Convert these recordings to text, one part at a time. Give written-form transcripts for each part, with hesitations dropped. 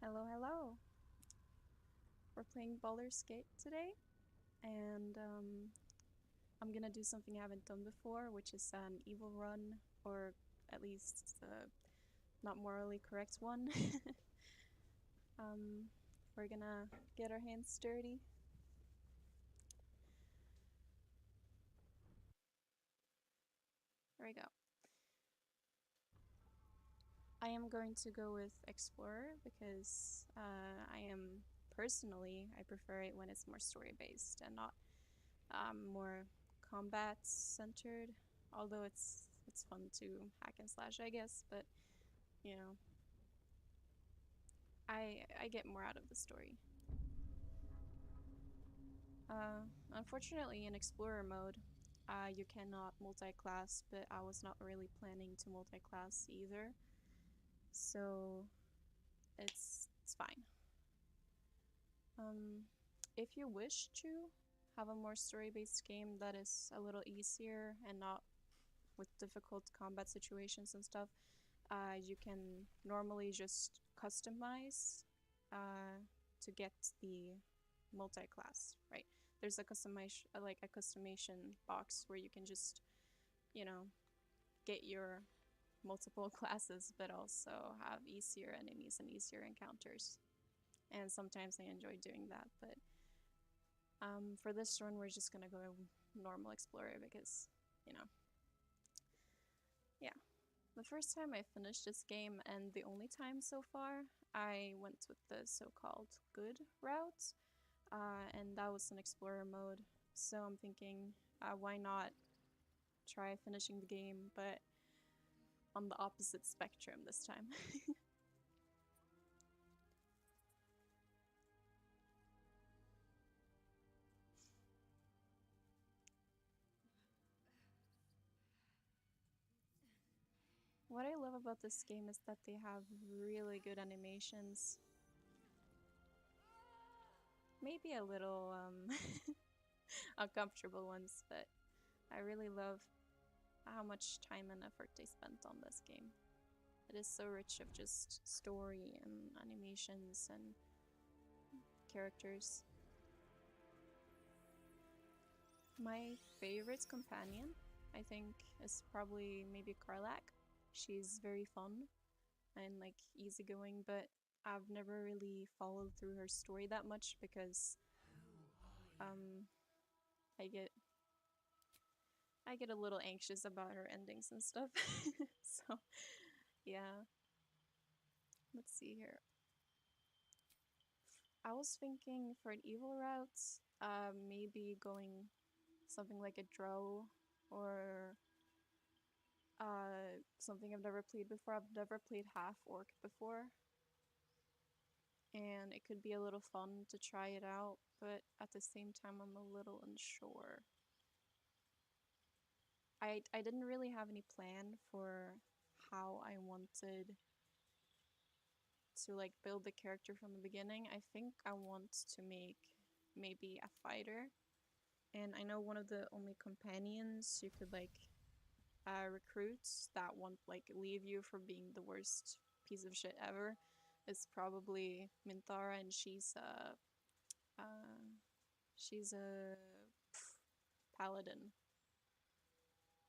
Hello, hello. We're playing Baldur's Gate today, and I'm gonna do something I haven't done before, which is an evil run, or at least the not morally correct one. um, we're gonna get our hands dirty. There we go. I am going to go with Explorer because I prefer it when it's more story-based and not more combat-centered. Although it's fun to hack and slash, I guess, but you know, I get more out of the story. Unfortunately, in Explorer mode, you cannot multi-class, but I was not really planning to multi-class either, so it's fine. If you wish to have a more story-based game that is a little easier and not with difficult combat situations and stuff, you can normally just customize uh, to get the multi-class, right? There's a customization box where you can just, you know, get your multiple classes, but also have easier enemies and easier encounters. And sometimes I enjoy doing that, but for this run, we're just gonna go normal explorer because, you know, yeah. The first time I finished this game, and the only time so far, I went with the so-called good route, and that was an explorer mode. So I'm thinking, why not try finishing the game, but on the opposite spectrum this time. What I love about this game is that they have really good animations. Maybe a little uncomfortable ones, but I really love how much time and effort they spent on this game. It is so rich of just story and animations and characters. My favorite companion, I think, is probably maybe Karlak. She's very fun and like easygoing, but I've never really followed through her story that much because um I get I get a little anxious about her endings and stuff. So yeah, let's see here. I was thinking for an evil route, maybe going something like a drow or something I've never played before. I've never played half orc before, and it could be a little fun to try it out, but at the same time, I'm a little unsure. I didn't really have any plan for how I wanted to like build the character from the beginning. I think I want to make maybe a fighter, and I know one of the only companions you could like recruits that won't like leave you for being the worst piece of shit ever is probably Minthara, and she's a paladin.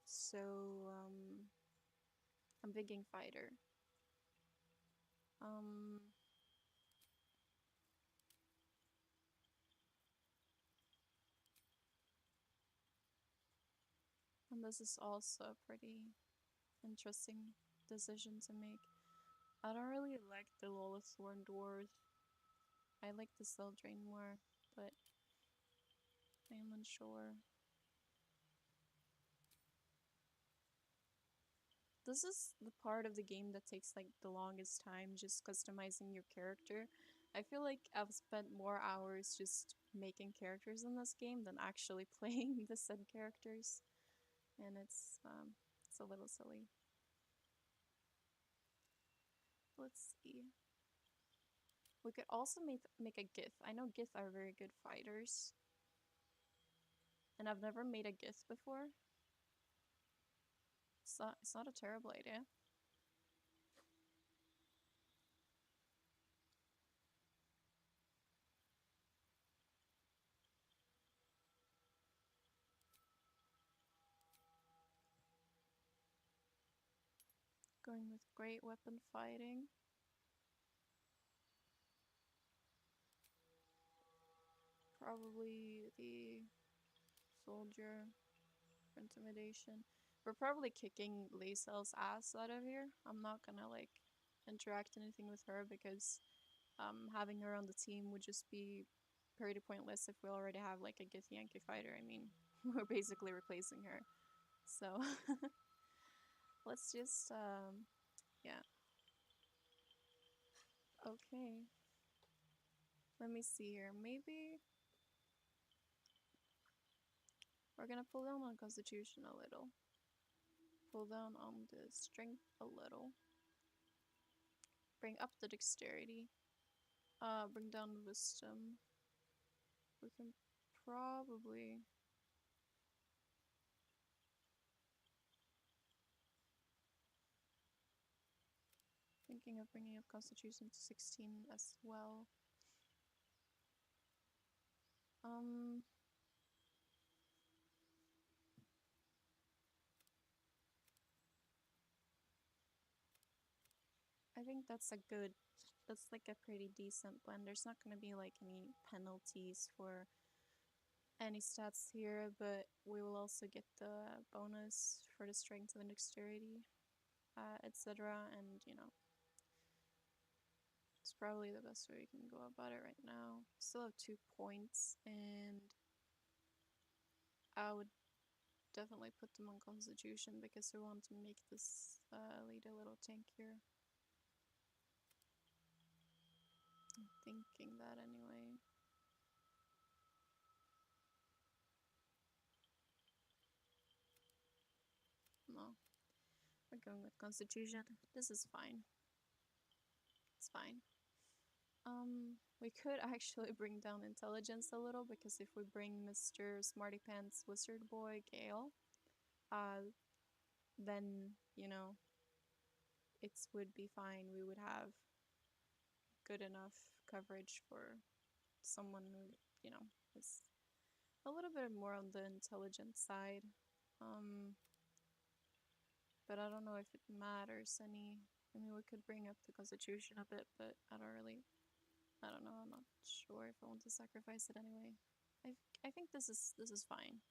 So I'm thinking fighter. Um, and this is also a pretty interesting decision to make. I don't really like the Lolithorn dwarves. I like the Seldrain more, but I am unsure. This is the part of the game that takes like the longest time, just customizing your character. I feel like I've spent more hours just making characters in this game than actually playing the said characters, and it's a little silly. Let's see. We could also make a Gith. I know Gith are very good fighters, and I've never made a Gith before. It's not a terrible idea. Going with great weapon fighting. Probably the soldier for intimidation. We're probably kicking Lacel's ass out of here. I'm not gonna like interact anything with her because having her on the team would just be pretty pointless if we already have like a Githyanki fighter. I mean, we're basically replacing her. So let's just yeah. Okay. Let me see here. Maybe we're gonna pull down on Constitution a little. Pull down on the Strength a little. Bring up the Dexterity. Bring down Wisdom. We can probably... Thinking of bringing up Constitution to 16 as well. I think that's like a pretty decent blend. There's not going to be like any penalties for any stats here, but we will also get the bonus for the strength and dexterity, etc. And you know, it's probably the best way we can go about it right now. Still have 2 points, and I would definitely put them on Constitution because we want to make this lead a little tankier. I'm thinking that anyway. No, we're going with Constitution. This is fine. It's fine. We could actually bring down Intelligence a little, because if we bring Mr. Smarty Pants Wizard Boy Gale, then, you know, it would be fine. We would have good enough coverage for someone who, you know, is a little bit more on the intelligent side. But I don't know if it matters any. I mean, we could bring up the Constitution a bit, but I don't know. I'm not sure if I want to sacrifice it anyway. I think this is fine.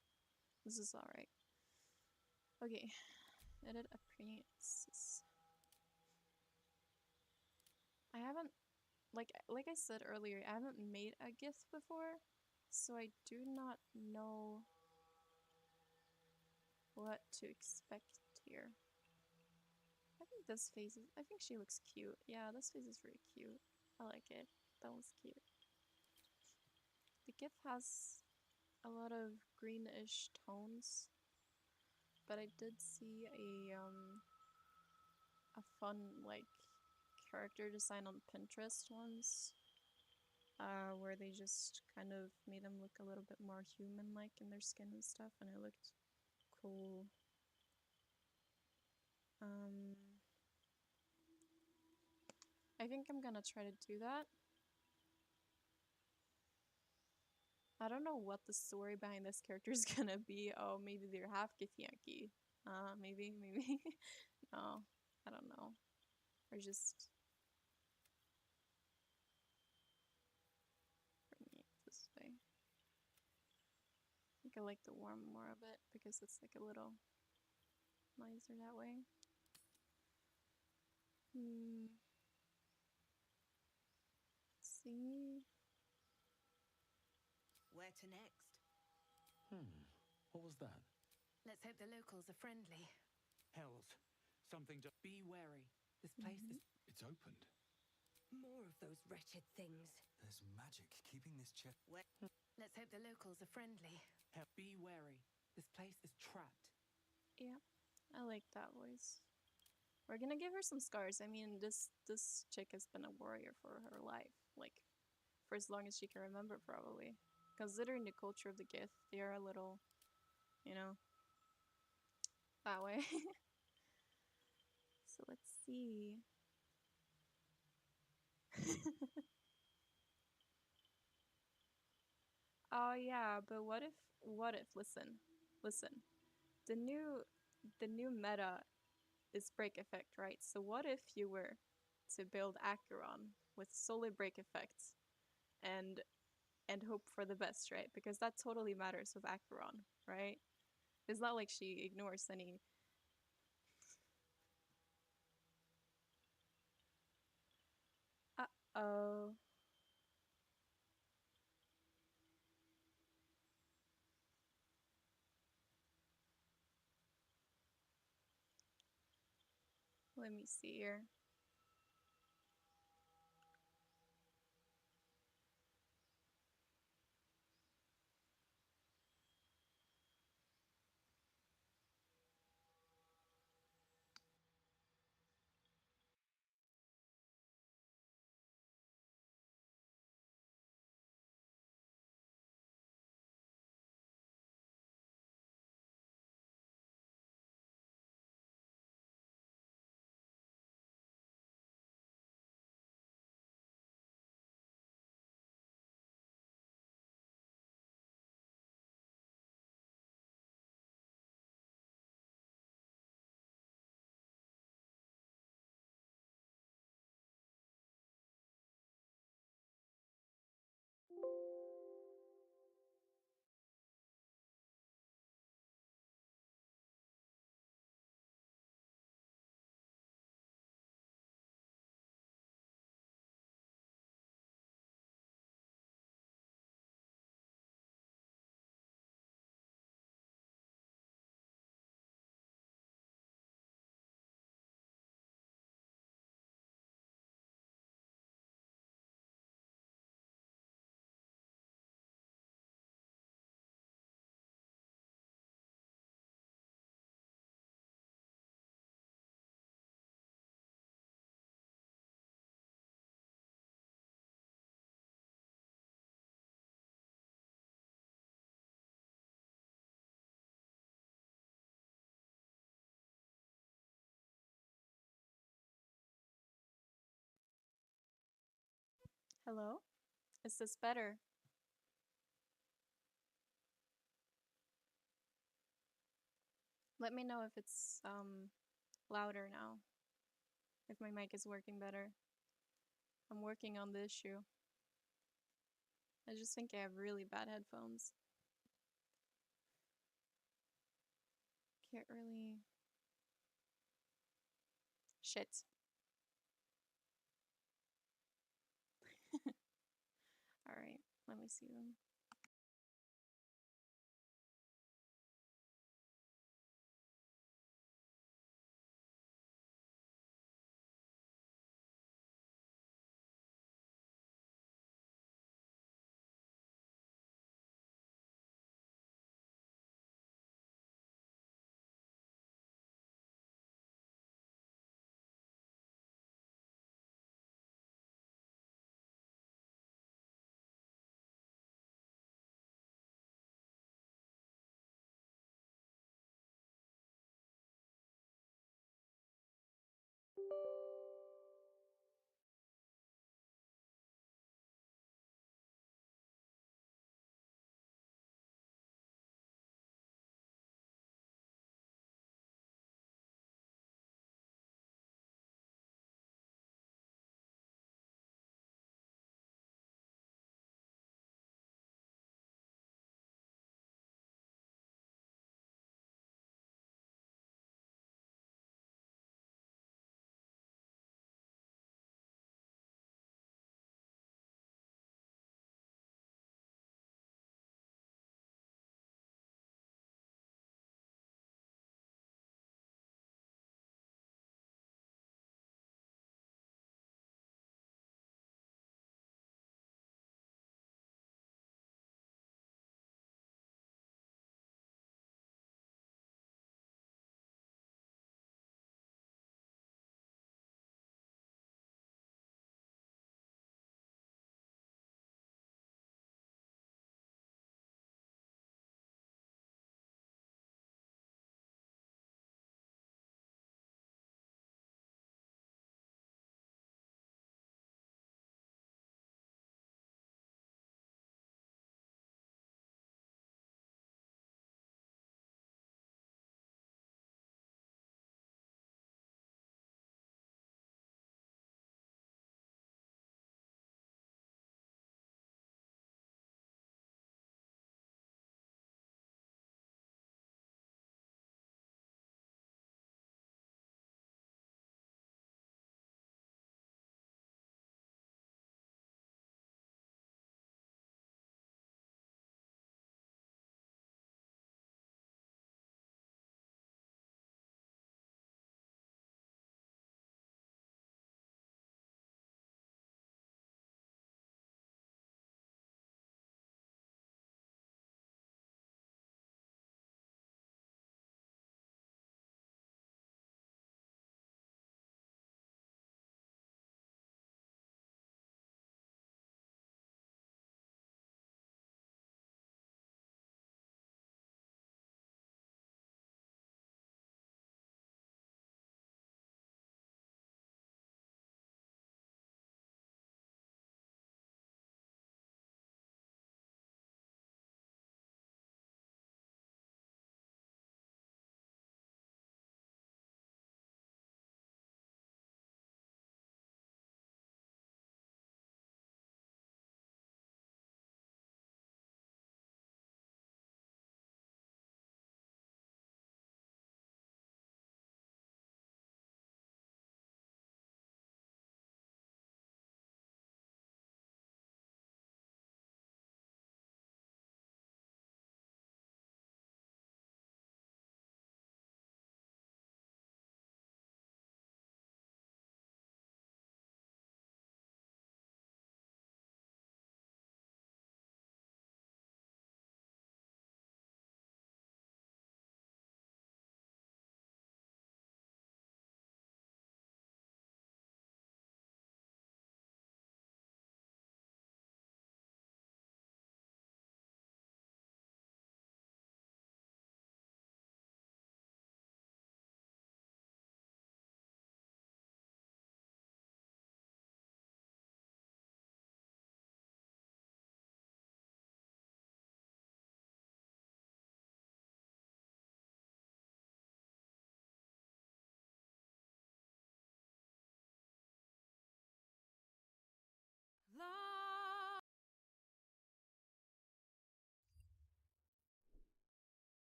This is all right. Okay, edit appearances. I haven't like I said earlier, I haven't made a GIF before, so I do not know what to expect here. I think this face is, I think she looks cute. Yeah, this face is really cute. I like it. That was cute. The GIF has a lot of greenish tones, but I did see a fun like character design on Pinterest once, where they just kind of made them look a little bit more human-like in their skin and stuff, and it looked cool. I think I'm gonna try to do that. I don't know what the story behind this character is gonna be. Oh, maybe they're half Githyanki. Maybe. No, I don't know. Or just bring it this way. I think I like the warm more of it because it's like a little nicer that way. See? Where to next? What was that? Let's hope the locals are friendly. Hells. Something to be wary. This place is... It's opened. More of those wretched things. There's magic keeping this chest. Let's hope the locals are friendly. Be wary. This place is trapped. Yeah, I like that voice. We're gonna give her some scars. I mean, this chick has been a warrior for her life, like, for as long as she can remember, probably. Considering the culture of the Gith, they are a little, you know, that way. So let's see. Oh yeah, but what if, listen. The new meta is break effect, right? So what if you were to build Acheron with solely break effects and hope for the best, right? Because that totally matters with Acheron, right? It's not like she ignores any. Uh-oh. Let me see here. Hello? Is this better? Let me know if it's louder now. If my mic is working better. I'm working on the issue. I just think I have really bad headphones. Can't really. Shit. Alright, let me see them.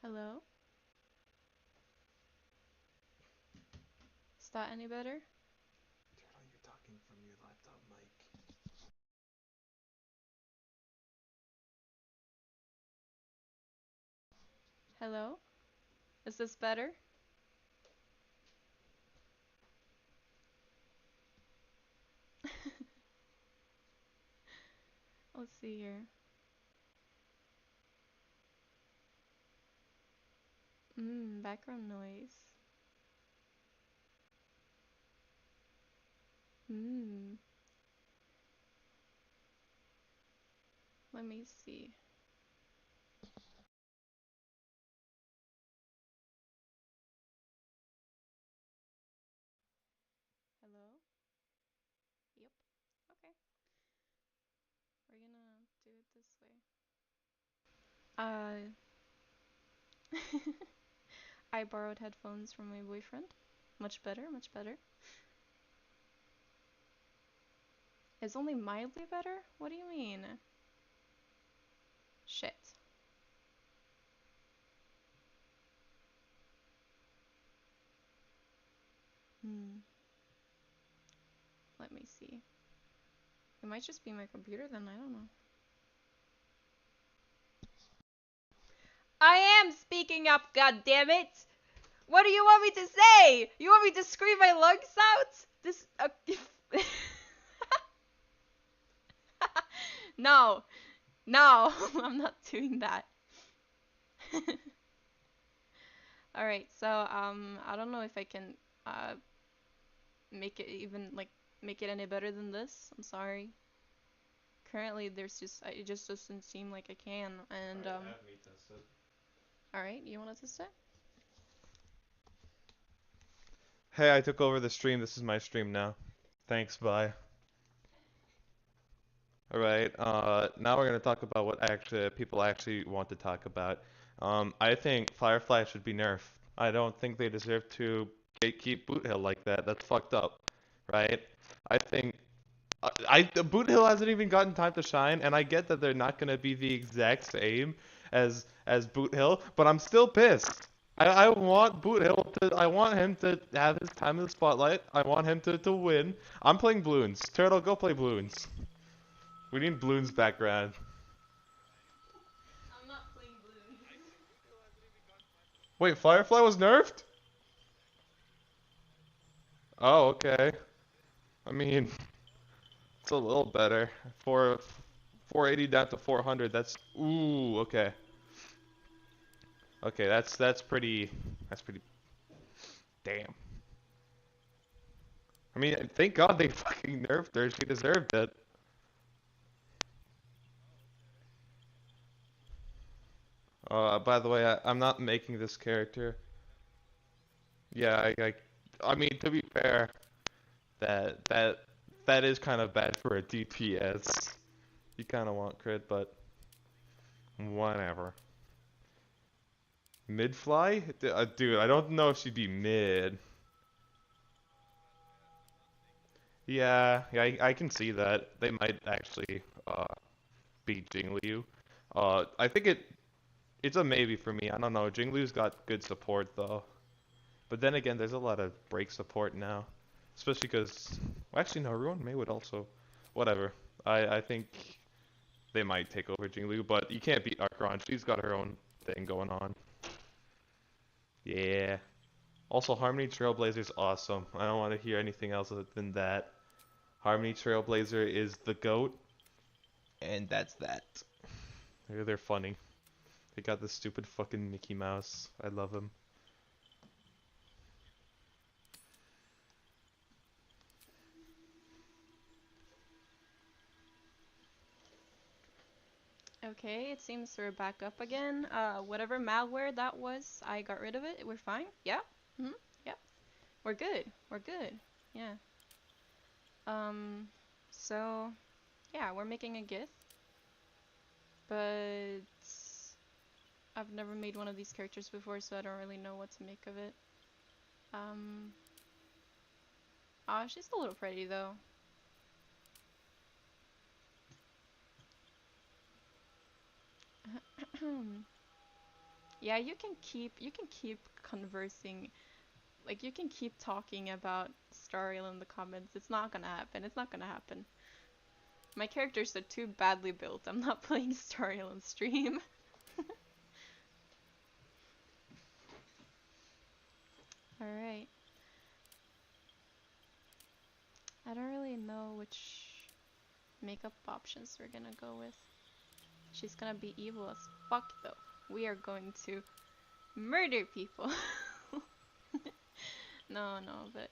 Hello? Is that any better? Turtle, you're talking from your laptop mic. Hello? Is this better? Let's see here. Background noise. Let me see. Hello? Yep. Okay. We're gonna do it this way. I borrowed headphones from my boyfriend. Much better, much better. It's only mildly better? What do you mean? Shit. Let me see. It might just be my computer then, I don't know. I am speaking up, goddammit! What do you want me to say? You want me to scream my lungs out? This No. No, I'm not doing that. Alright, so I don't know if I can make it even like make it any better than this. I'm sorry. Currently there's just it just doesn't seem like I can and Alright, have me test it. Alright, you wanna test it? Hey, I took over the stream. This is my stream now. Thanks, bye. Alright, now we're gonna talk about what actually people actually want to talk about. I think Firefly should be nerfed. I don't think they deserve to gatekeep Boot Hill like that. That's fucked up, right? I think Boot Hill hasn't even gotten time to shine, and I get that they're not gonna be the exact same as Boot Hill, but I'm still pissed. I want Boot Hill to. I want him to have his time in the spotlight. I want him to win. I'm playing Bloons. Turtle, go play Bloons. We need Bloons background. I'm not playing Bloons. Wait, Firefly was nerfed? Oh, okay. I mean, it's a little better. 480 down to 400. That's ooh, okay. Okay, that's pretty. That's pretty. Damn. I mean, thank God they fucking nerfed her. She deserved it. By the way, I'm not making this character. Yeah, I mean, to be fair, that that that is kind of bad for a DPS. You kind of want crit, but whatever. Mid fly? Dude, I don't know if she'd be mid. Yeah, I can see that. They might actually beat Jingliu. I think it's a maybe for me. I don't know. Jingliu's got good support though. But then again, there's a lot of break support now. Especially because, well, actually no, Ruin May would also, whatever. I think they might take over Jingliu, but you can't beat Archron. She's got her own thing going on. Yeah. Also, Harmony Trailblazer's awesome. I don't want to hear anything else other than that. Harmony Trailblazer is the GOAT, and that's that. They're funny. They got this stupid fucking Mickey Mouse. I love him. Okay, it seems we're back up again. Whatever malware that was, I got rid of it. We're fine. Yeah. Yeah. We're good. We're good. Yeah. So yeah, we're making a GIF, but I've never made one of these characters before, so I don't really know what to make of it. She's a little pretty though. Yeah, you can keep conversing. Like you can keep talking about Stariel in the comments. It's not gonna happen. It's not gonna happen. My characters are too badly built. I'm not playing Stariel on stream. Alright. I don't really know which makeup options we're gonna go with. She's gonna be evil as fuck though. We are going to murder people. No, no, but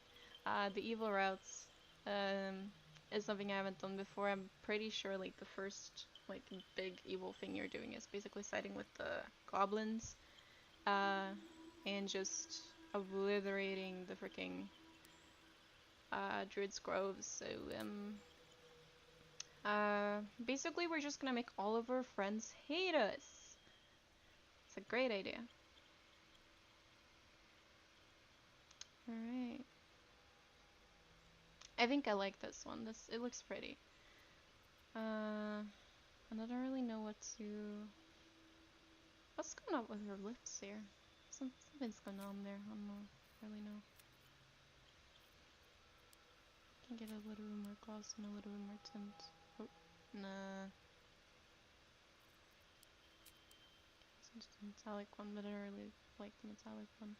the evil routes is something I haven't done before. I'm pretty sure like the first like big evil thing you're doing is basically siding with the goblins uh, and just obliterating the freaking druids groves. So basically we're just gonna make all of our friends hate us. It's a great idea. All right. I think I like this one. It looks pretty. And I don't really know what's going on with her lips here. Something's going on there. I don't really know. Can get a little bit more gloss and a little bit more tint. Oh, nah. It's the metallic one, but I don't really like the metallic one.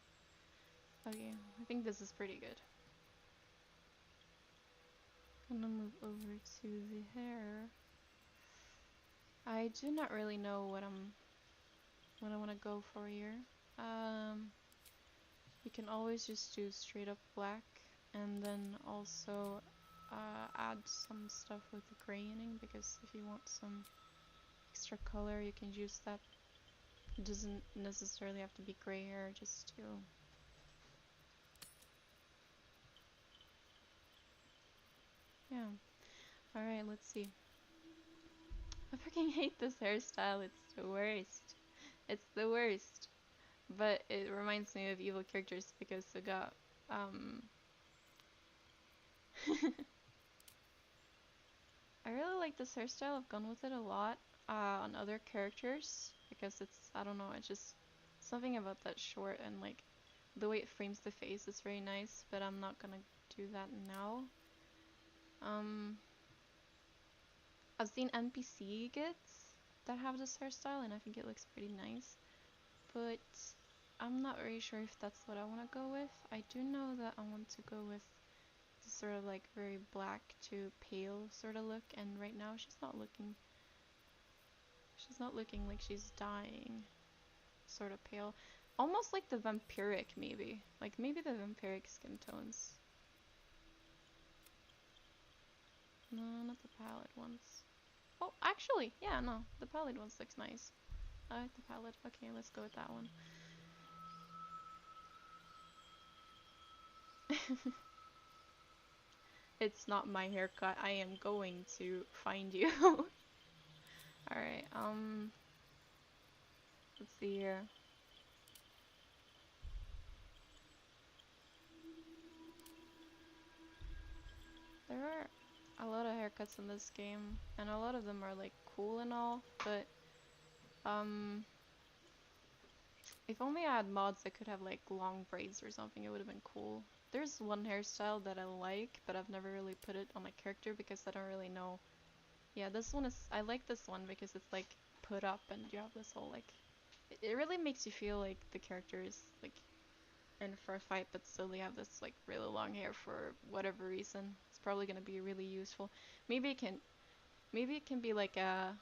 Okay, I think this is pretty good. I'm gonna move over to the hair. I do not really know what I want to go for here. You can always just do straight up black, and then also add some stuff with the graining, because if you want some extra color, you can use that. It doesn't necessarily have to be gray hair, just to... Yeah. Alright, let's see. I freaking hate this hairstyle, it's the worst. It's the worst. But it reminds me of evil characters because I got, I really like this hairstyle. I've gone with it a lot on other characters because it's, I don't know, it's just something about that short and like the way it frames the face is very nice, but I'm not gonna do that now. I've seen NPC gits that have this hairstyle and I think it looks pretty nice, but I'm not really sure if that's what I want to go with. I do know that I want to go with this sort of like very black to pale sort of look, and right now she's not looking like she's dying. Sort of pale. Almost like the vampiric maybe. Like maybe the vampiric skin tones. No, not the pallid ones. Oh, actually, yeah, no. The pallid ones looks nice. I like the pallid. Okay, let's go with that one. It's not my haircut. I am going to find you. Alright, let's see here. There are a lot of haircuts in this game, and a lot of them are like cool and all, but if only I had mods that could have like long braids or something, it would have been cool. There's one hairstyle that I like, but I've never really put it on a character because I don't really know. Yeah, this one is, I like this one because it's like put up and you have this whole like, it really makes you feel like the character is like in for a fight, but still they have this like really long hair for whatever reason. It's probably gonna be really useful. Maybe it can be like an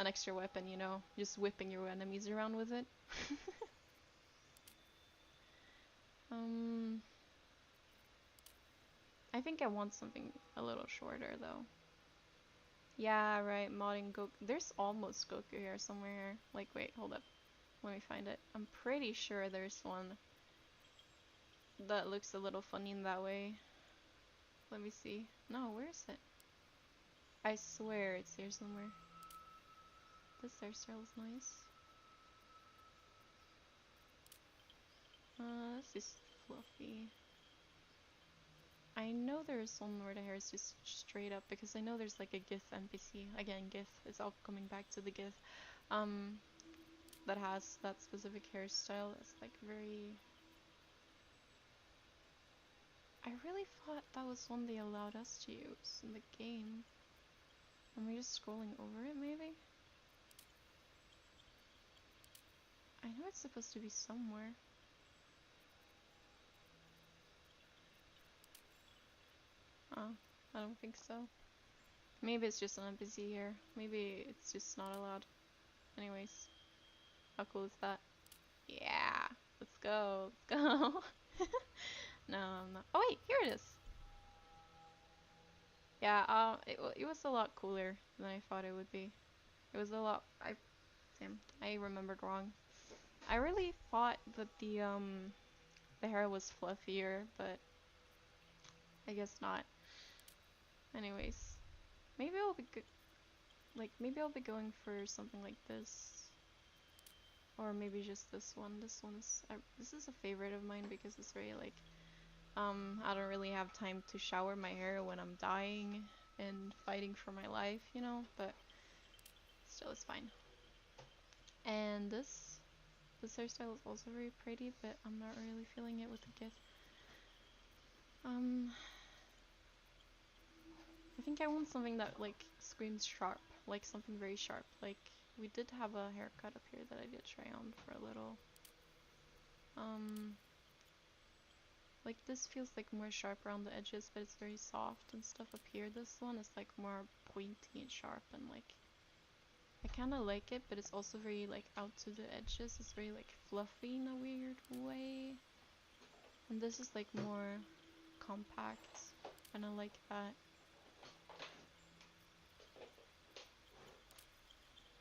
extra weapon, you know, just whipping your enemies around with it. I think I want something a little shorter though. Yeah, right, modding Goku. There's almost Goku here somewhere. Like, wait, hold up. Let me find it. I'm pretty sure there's one that looks a little funny in that way. Let me see. No, where is it? I swear it's here somewhere. This hairstyle is nice. This is fluffy. I know there's one where the hair is just straight up because I know there's like a GIF NPC. Again, GIF. It's all coming back to the GIF. that has that specific hairstyle that's like very... I really thought that was one they allowed us to use in the game. Am I just scrolling over it maybe? I know it's supposed to be somewhere. Oh, I don't think so. Maybe it's just on a busy year. Maybe it's just not allowed. Anyways, how cool is that? Yeah, let's go, let's go. No, I'm not. Oh wait, here it is. Yeah, it was a lot cooler than I thought it would be. It was a lot. Damn, I remembered wrong. I really thought that the hair was fluffier, but I guess not. Anyways, maybe I'll be maybe I'll be going for something like this, or maybe just this one. This is a favorite of mine because it's very like I don't really have time to shower my hair when I'm dying and fighting for my life, you know, but still it's fine. And this hairstyle is also very pretty, but I'm not really feeling it with the gift. I think I want something that like screams sharp, like something very sharp. Like we did have a haircut up here that I did try on for a little. Like this feels like more sharp around the edges, but it's very soft and stuff up here. This one is like more pointy and sharp and like I kind of like it, but it's also very like out to the edges. It's very like fluffy in a weird way. And this is like more compact. And I like that.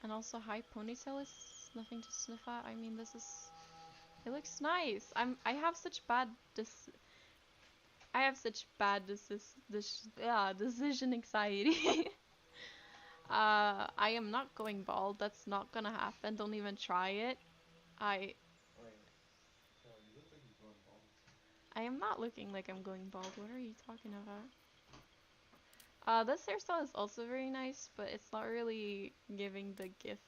And also high ponytail is nothing to sniff at. I mean, it looks nice. I have such bad decision anxiety. I am not going bald. That's not gonna happen. Don't even try it. I Wait, no, you look like you're going bald. I am not looking like I'm going bald. What are you talking about? This hairstyle is also very nice, but it's not really giving the gif.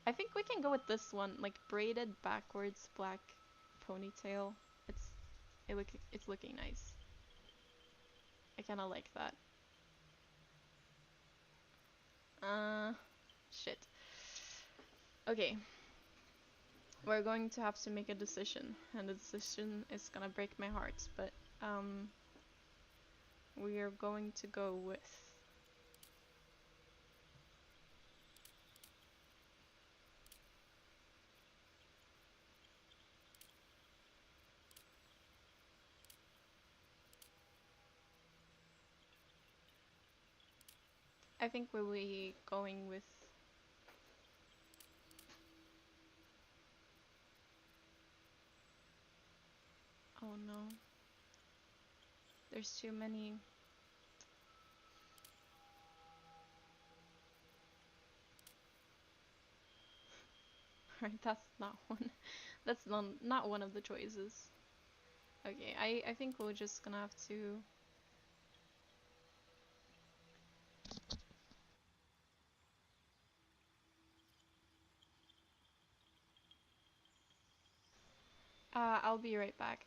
I think we can go with this one, like braided backwards black ponytail. It's looking nice. I kind of like that. Shit. Okay. We're going to have to make a decision, and the decision is gonna break my heart, but we are going to go with I think we'll be going with oh no. There's too many. Right, that's not one. That's not one of the choices. Okay, I think we're just gonna have to I'll be right back.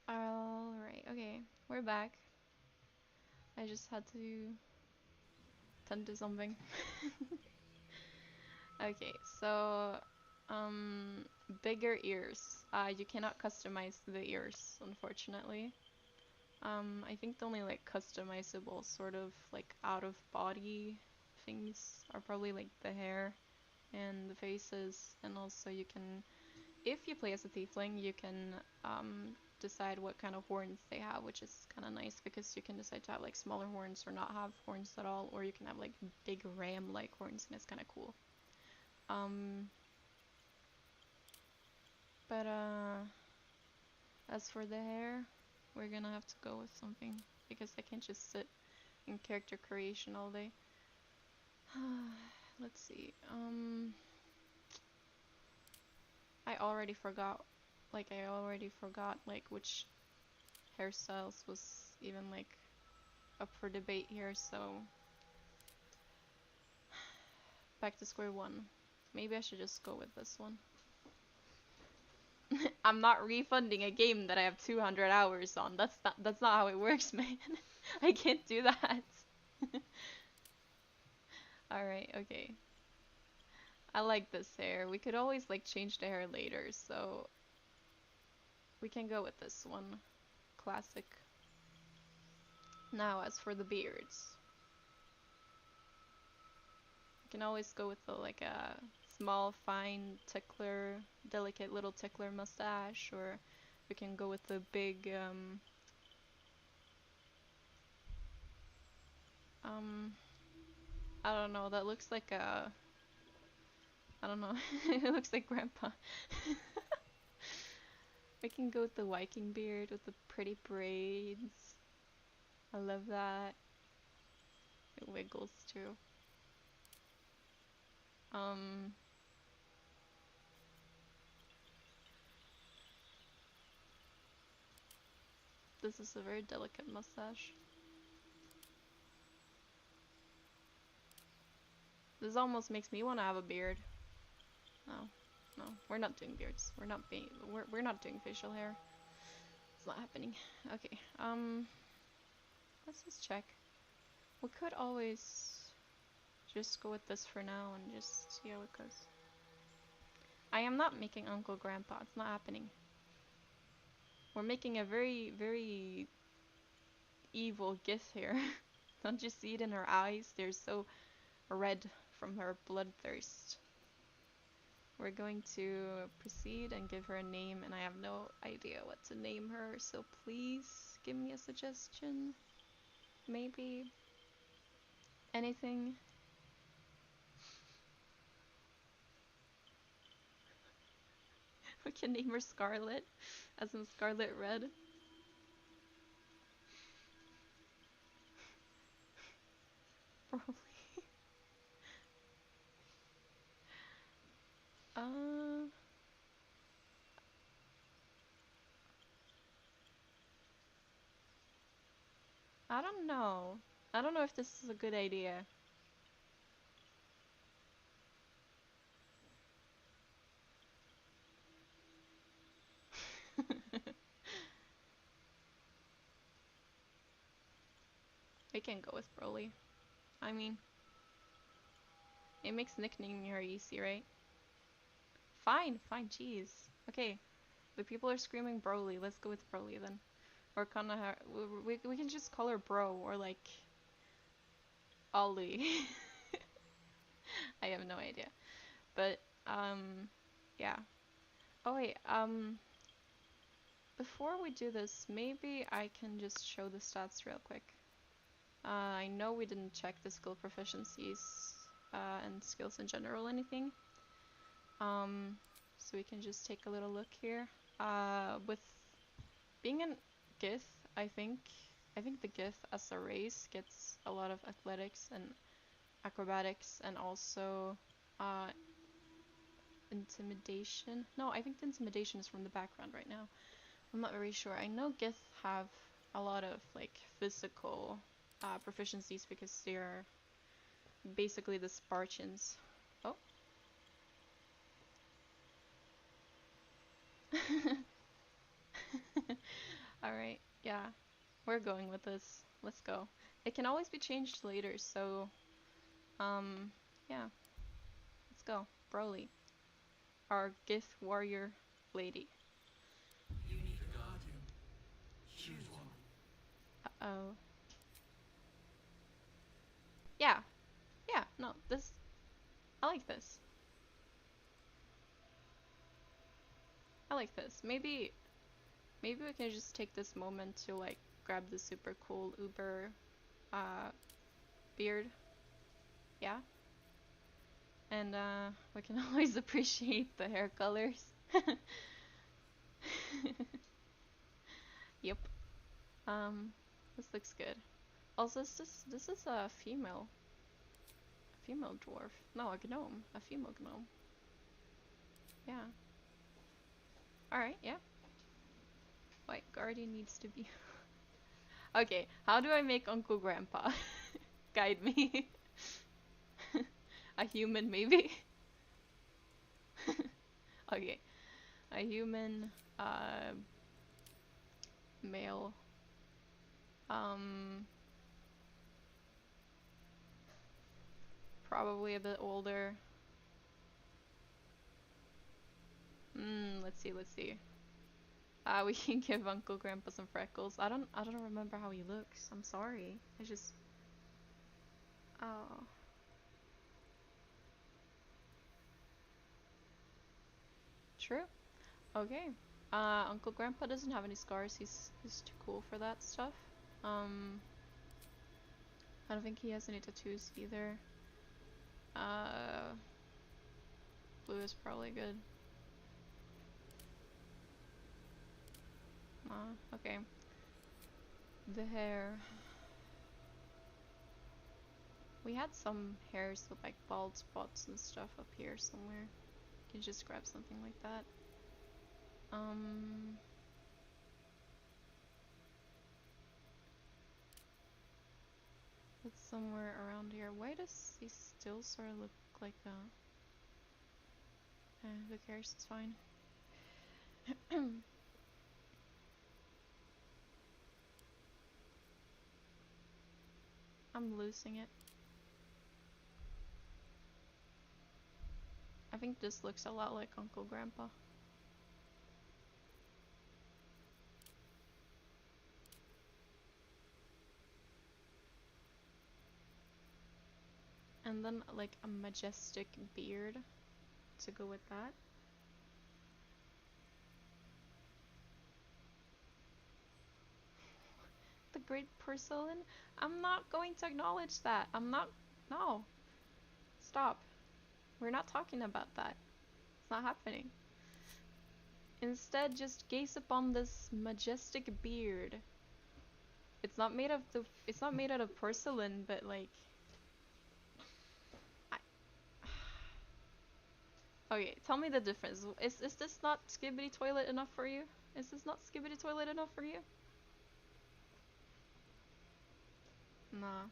Alright, okay. We're back. I just had to tend to something. Okay, so bigger ears. You cannot customize the ears, unfortunately. I think the only like customizable sort of like out of body things are probably like the hair and the faces, and also you can, if you play as a tiefling, you can decide what kind of horns they have, which is kind of nice because you can decide to have like smaller horns or not have horns at all, or you can have like big ram-like horns, and it's kind of cool. But as for the hair, we're gonna have to go with something because I can't just sit in character creation all day. Let's see. I already forgot like which hairstyles was even like up for debate here, so back to square one. Maybe I should just go with this one. I'm not refunding a game that I have 200 hours on. That's not how it works, man. I can't do that. Alright, okay. I like this hair. We could always like change the hair later, so we can go with this one. Classic. Now, as for the beards, we can always go with like a small, fine tickler, delicate little tickler mustache, or we can go with the big, I don't know, that looks like a, I don't know, it looks like grandpa. We can go with the Viking beard with the pretty braids. I love that. It wiggles too. This is a very delicate mustache. This almost makes me want to have a beard. No, no, we're not doing beards. We're not doing facial hair. It's not happening. Okay. Let's just check. We could always just go with this for now and just see how it goes. I am not making Uncle Grandpa. It's not happening. We're making a very, very evil Gith here. Don't you see it in her eyes? They're so red from her bloodthirst. We're going to proceed and give her a name, and I have no idea what to name her, so please give me a suggestion. Maybe anything. We can name her Scarlet, as in Scarlet Red. Probably. I don't know. I don't know if this is a good idea. We can go with Broly. I mean, it makes nicknaming her easy, right? Fine, fine, jeez. Okay, the people are screaming Broly. Let's go with Broly then. Or kinda, we can just call her Bro, or like Ollie. I have no idea. But, yeah. Oh wait, before we do this, maybe I can just show the stats real quick. I know we didn't check the skill proficiencies, and skills in general, anything. So we can just take a little look here. With being an Gith, I think the Gith as a race gets a lot of athletics and acrobatics, and also intimidation. No, I think the intimidation is from the background right now. I'm not very sure. I know Gith have a lot of like physical proficiencies because they're basically the Spartans. Oh. Yeah, we're going with this. Let's go. It can always be changed later, so yeah, let's go. Broly, our Gith warrior lady. You need a guardian. Choose one. Uh-oh. Yeah, yeah, no, this, I like this. I like this. Maybe we can just take this moment to like grab the super cool Uber beard. Yeah. And we can always appreciate the hair colors. Yep. This looks good. Also, this is a female dwarf. No, a gnome. A female gnome. Yeah. Alright, yeah. Wait, guardian needs to be... Okay, how do I make Uncle Grandpa? Guide me. A human, maybe? Okay. A human, male. Probably a bit older. Let's see. We can give Uncle Grandpa some freckles. I don't remember how he looks. I'm sorry. I just... Oh. True. Okay. Uncle Grandpa doesn't have any scars. He's too cool for that stuff. I don't think he has any tattoos either. Blue is probably good. Okay. The hair. We had some hairs with like bald spots and stuff up here somewhere. You can just grab something like that. It's somewhere around here. Why does he still sort of look like a... who cares? It's fine. I'm losing it. I think this looks a lot like Uncle Grandpa. And then like a majestic beard to go with that. The great porcelain? I'm not going to acknowledge that. I'm not... No. Stop. We're not talking about that. It's not happening. Instead, just gaze upon this majestic beard. It's not made of the... It's not made out of porcelain, but like... Okay, tell me the difference. Is this not skibbity toilet enough for you? Is this not skibbity toilet enough for you? Nah.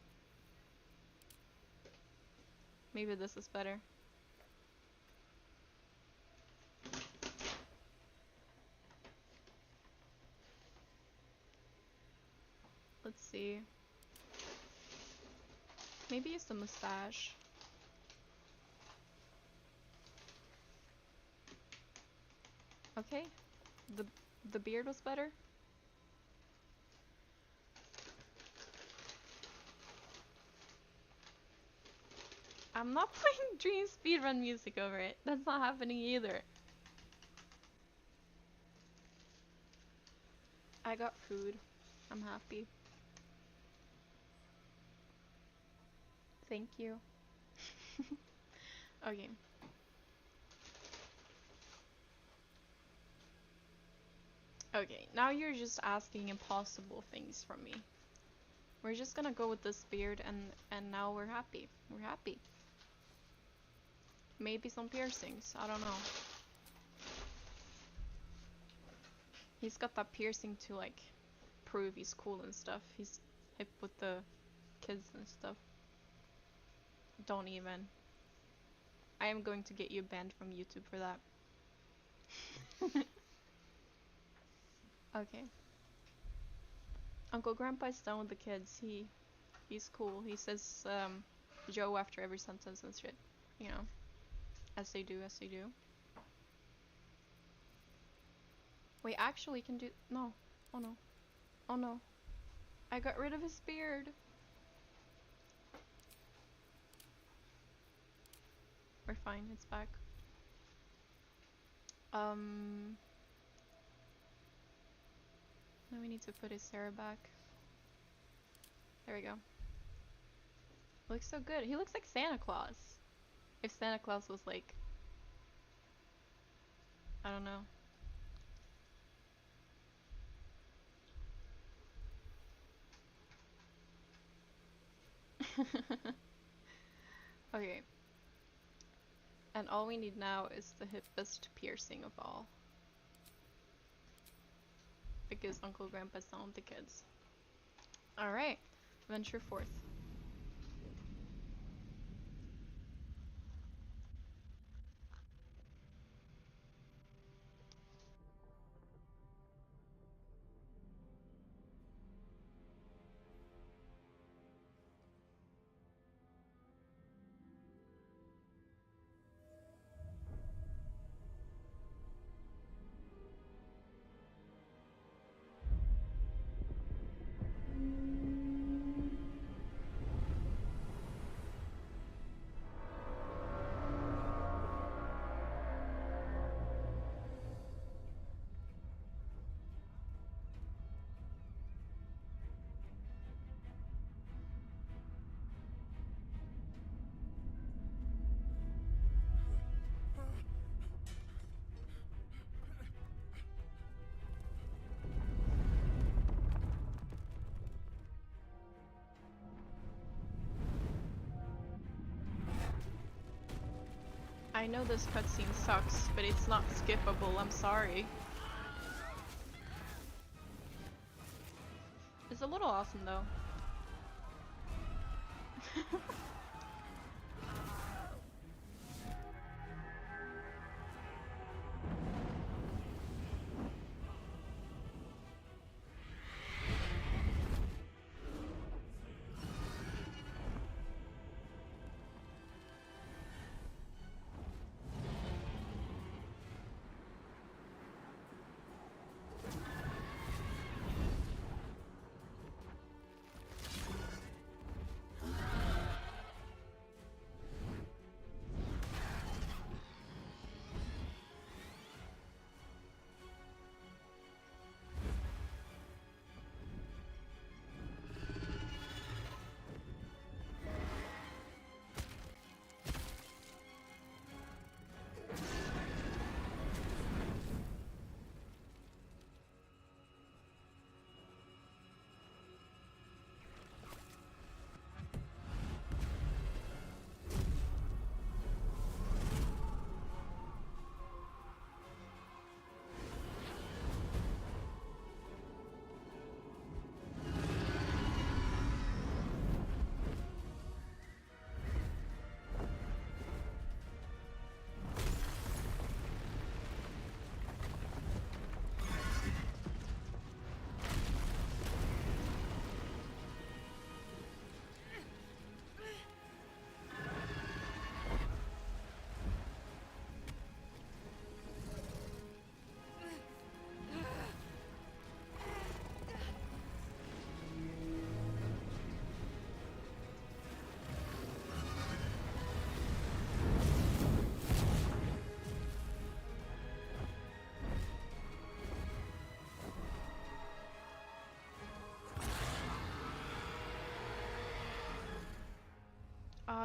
Maybe this is better. Let's see. Maybe use the mustache. Okay. The beard was better. I'm not playing Dream speedrun music over it. That's not happening either. I got food. I'm happy. Thank you. Okay. Okay, now you're just asking impossible things from me. We're just gonna go with this beard and now we're happy. We're happy. Maybe some piercings, I don't know. He's got that piercing to like prove he's cool and stuff. He's hip with the kids and stuff. Don't even. I am going to get you banned from YouTube for that. Okay. Uncle Grandpa's done with the kids. He's cool. He says Joe after every sentence and shit. You know, as they do, as they do. Wait, actually, can do no. Oh no. Oh no. I got rid of his beard. We're fine. It's back. Now we need to put his hair back. There we go. Looks so good. He looks like Santa Claus. If Santa Claus was like, I don't know. Okay. And all we need now is the hippest piercing of all. Because Uncle Grandpa's down with the kids. Alright. Venture forth. I know this cutscene sucks, but it's not skippable, I'm sorry. It's a little awesome though.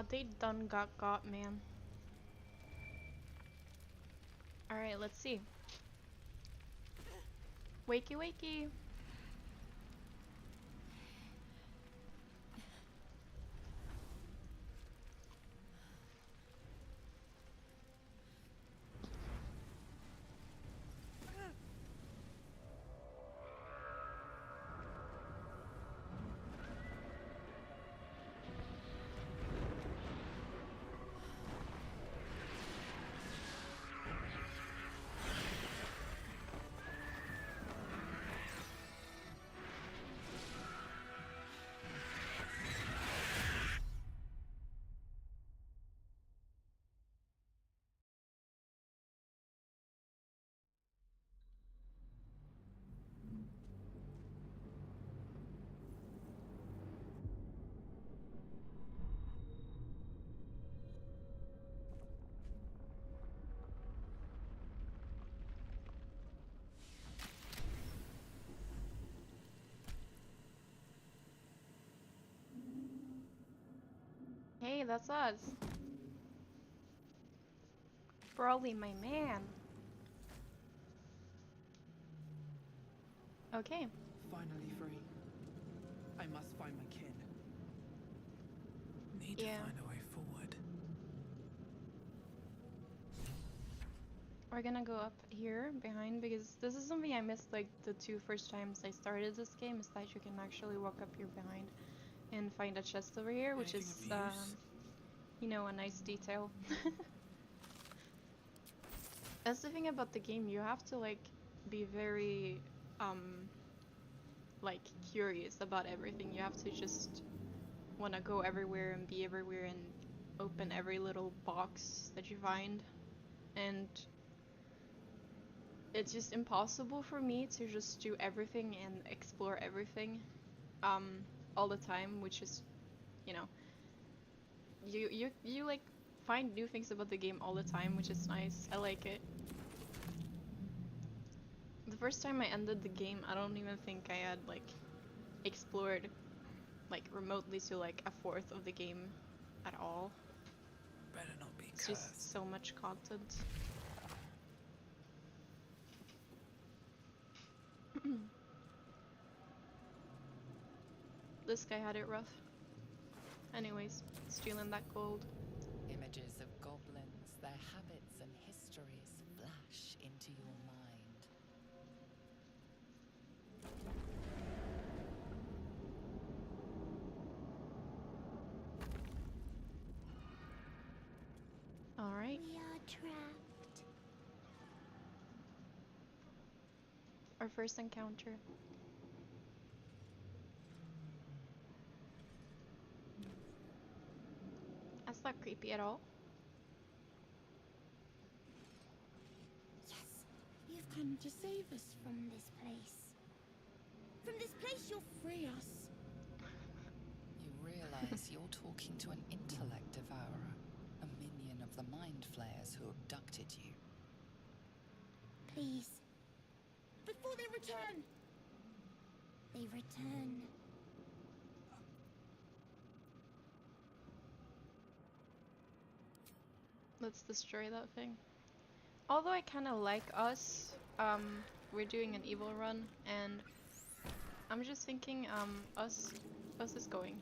They done got man. Alright, let's see. Wakey wakey. Hey, that's us. Broly, my man. Okay. Finally free. I must find my kin. Need Yeah. to find a way forward. We're gonna go up here behind because this is something I missed like the 2 first times I started this game, is that you can actually walk up here behind and find a chest over here, which Anything is of use? you know, a nice detail. That's the thing about the game, you have to like be very like curious about everything. You have to just want to go everywhere and be everywhere and open every little box that you find, and it's just impossible for me to just do everything and explore everything all the time, which is, you know, you like find new things about the game all the time, which is nice. I like it. The first time I ended the game, I don't even think I had like explored like remotely to like a fourth of the game at all. Better not be It's cursed. just so much content. This guy had it rough. Anyways, stealing that gold. Images of goblins, their habits and histories flash into your mind. Alright. We are trapped. Our first encounter. That's not creepy at all. Yes, you've come to save us from this place. From this place, you'll free us. You realize you're talking to an intellect devourer, a minion of the mind flayers who abducted you. Please. Before they return. They return. Let's destroy that thing. Although I kind of like us, we're doing an evil run, and I'm just thinking, us is going.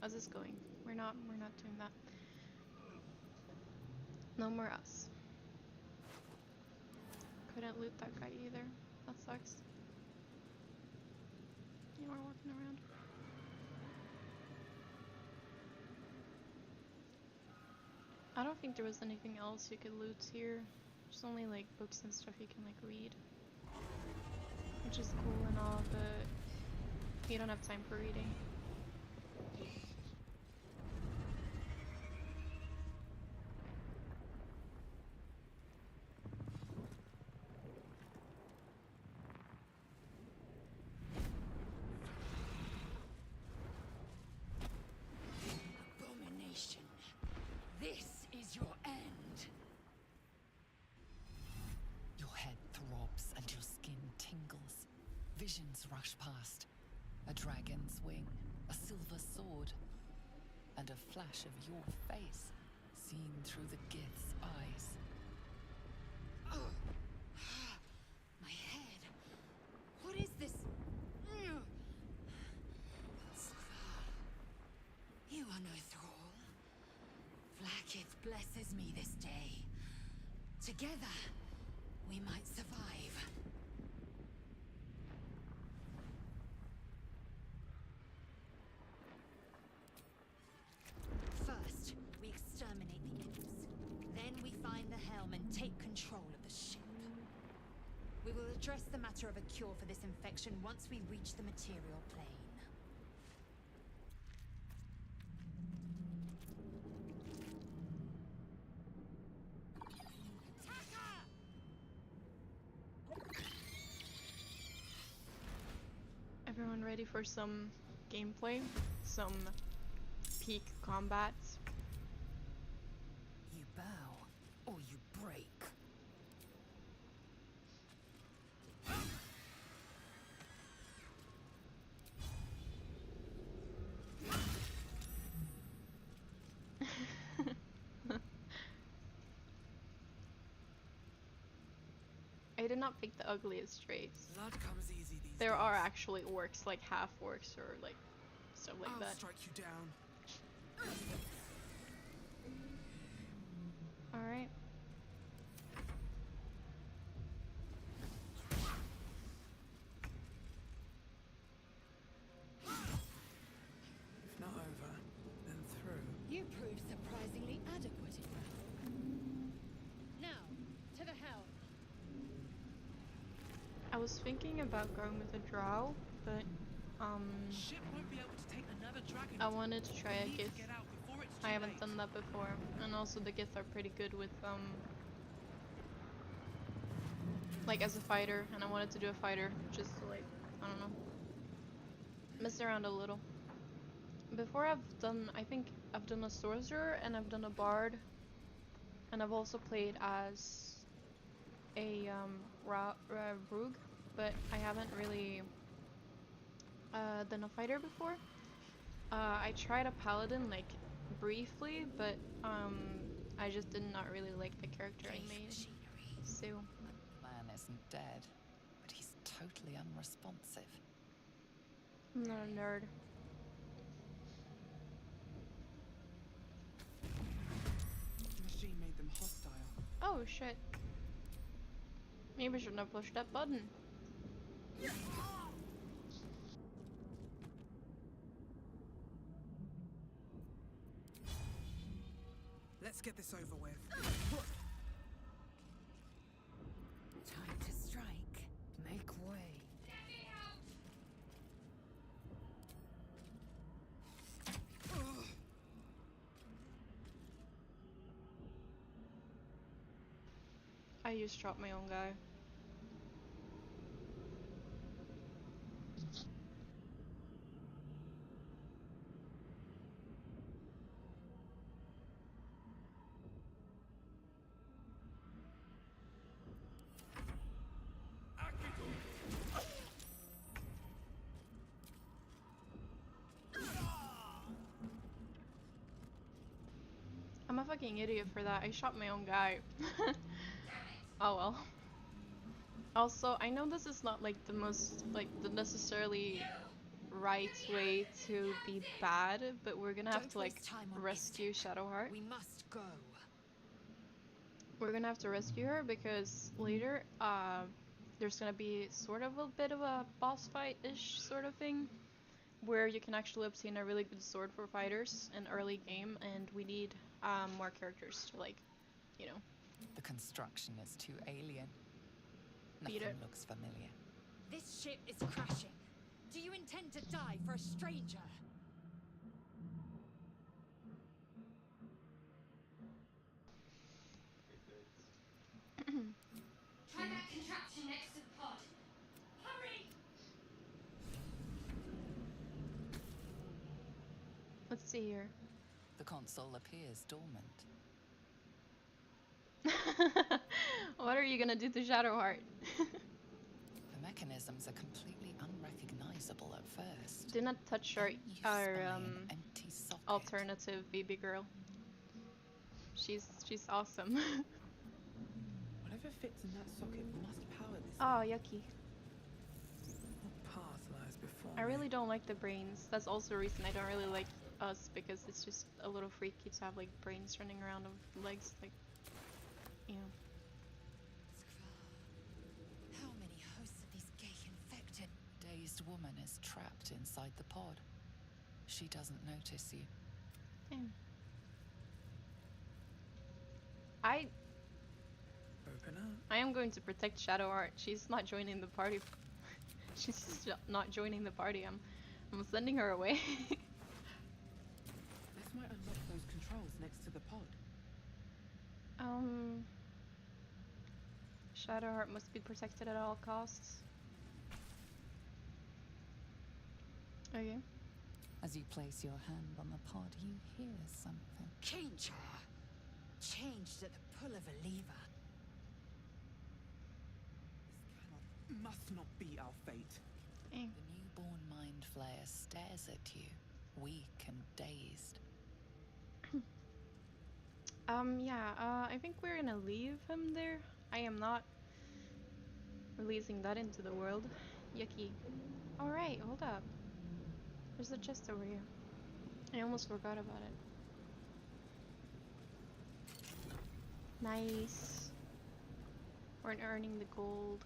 Us is going. We're not doing that. No more us. Couldn't loot that guy either. That sucks. You are walking around. I don't think there was anything else you could loot here. There's only like books and stuff you can like read. Which is cool and all, but you don't have time for reading. Abomination. This is your end. Your head throbs and your skin tingles. Visions rush past. A dragon's wing, a silver sword, and a flash of your face seen through the Gith's eyes. My head. What is this? You are no thrall. Vlaakith blesses me this day. Together, we might survive. First, we exterminate the imps. Then we find the helm and take control of the ship. We will address the matter of a cure for this infection once we reach the material plane. Everyone ready for some gameplay? Some peak combat? You bow, or you break. did not pick the ugliest traits. Blood comes easy these There days. are actually orcs, like half orcs or like stuff like I'll that. strike you down. Alright. If not over, then through. You proved surprisingly adequate in battle. Now, to the helm. I was thinking about going with a drow, but Ship won't be able to take another dragon. I wanted to try a We need to Gith. get out before it's too I haven't late. done that before, and also the Gith are pretty good with like as a fighter, and I wanted to do a fighter just to like, I don't know, mess around a little. Before I think I've done a sorcerer and I've done a bard, and I've also played as a rogue, but I haven't really done a fighter before. I tried a paladin like briefly, but I just did not really like the character I made. So Man isn't dead, but he's totally unresponsive. I'm not a nerd. The machine made them hostile. Oh shit. Maybe I shouldn't have pushed that button. Let's get this over with. Time to strike. Make way. I just shot my own guy. I'm a fucking idiot for that. I shot my own guy. Oh well. Also, I know this is not like the most, like the necessarily right way to be bad, but we're gonna have Don't to like waste time on this rescue tech. Shadowheart. We must go. We're gonna have to rescue her because later, there's gonna be sort of a bit of a boss fight-ish sort of thing, where you can actually obtain a really good sword for fighters in early game, and we need more characters to like, you know, The construction is too alien. Beat Nothing it. looks familiar. This ship is crashing. Do you intend to die for a stranger? Try that contraption next to the pod. Hurry! let's see here. The console appears dormant. What are you gonna do to Shadowheart? The mechanisms are completely unrecognizable at first. Do not touch Then you spy an empty socket. alternative BB girl. She's awesome. Whatever fits in that socket must power this. Oh, yucky. What path lies before I really me? don't like the brains. That's also a reason I don't really like us, because it's just a little freaky to have like brains running around of legs, like, you know. How many hosts of these gay infected? Dazed woman is trapped inside the pod. She doesn't notice you. Damn. I Open up. am going to protect Shadowheart. She's not joining the party. She's just not joining the party. I'm sending her away. This might unlock those controls next to the pod. Shadowheart must be protected at all costs. Okay. As you place your hand on the pod, you hear something. Changer. Changed at the pull of a lever. This must not be our fate. Dang. The newborn mind flayer stares at you, weak and dazed. Yeah, I think we're gonna leave him there. I am not releasing that into the world. Yucky. Alright, hold up. There's a chest over here. I almost forgot about it. Nice. We're earning the gold.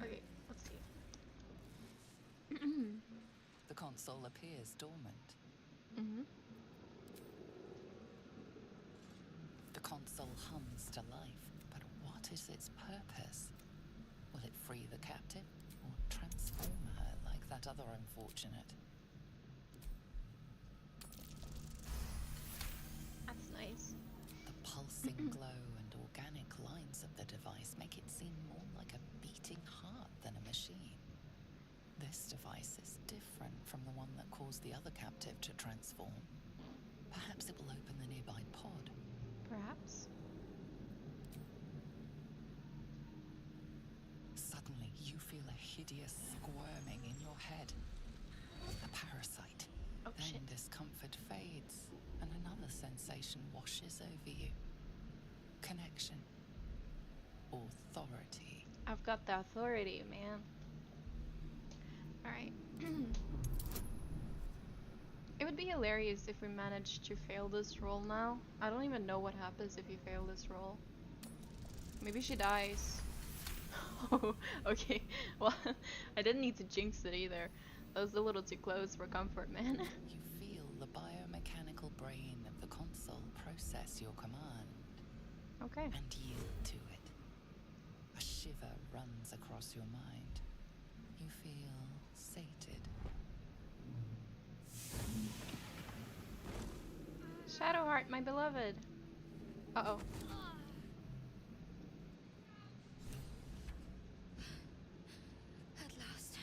Okay, let's see. The console appears dormant. The console hums to life, but what is its purpose? Will it free the captive, or transform her like that other unfortunate? That's nice. The pulsing glow and organic lines of the device make it seem more like a beating heart than a machine. This device is different from the one that caused the other captive to transform. Perhaps it will open the nearby pod. Perhaps. Suddenly, you feel a hideous squirming in your head. A parasite. Oh, Then shit. discomfort fades, and another sensation washes over you. Connection. Authority. I've got the authority, man. Alright. It would be hilarious if we managed to fail this roll now. I don't even know what happens if you fail this roll. Maybe she dies. Oh, okay. Well, I didn't need to jinx it either. That was a little too close for comfort, man. You feel the biomechanical brain of the console process your command Okay. and yield to it. A shiver runs across your mind. You feel sated. Shadowheart, my beloved. Uh-oh. At last.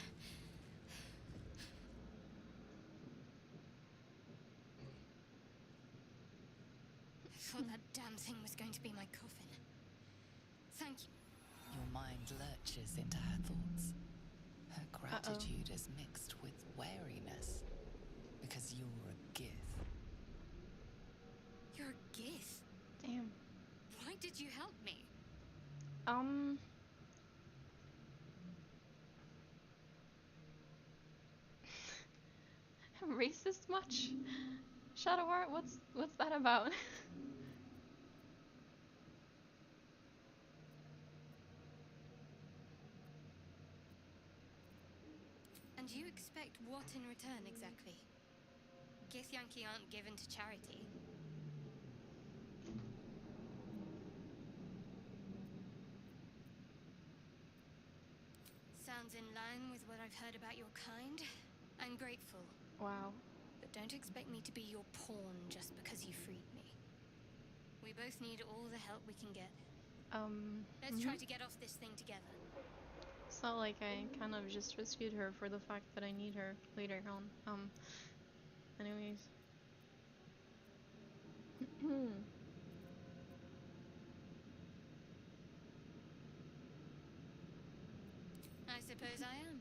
I thought that damn thing was going to be my coffin. Thank you. Your mind lurches into her thoughts. Her gratitude is mixed with wariness, because you're a Gith. You're a Gith. Damn. Why did you help me? Racist much? Shadowheart, what's that about? And you expect what in return exactly? Githyanki aren't given to charity. Sounds in line with what I've heard about your kind. I'm grateful, Wow. but don't expect me to be your pawn just because you freed me. We both need all the help we can get. Let's try to get off this thing together. It's not like I kind of just rescued her for the fact that I need her later on. Anyways. I suppose I am.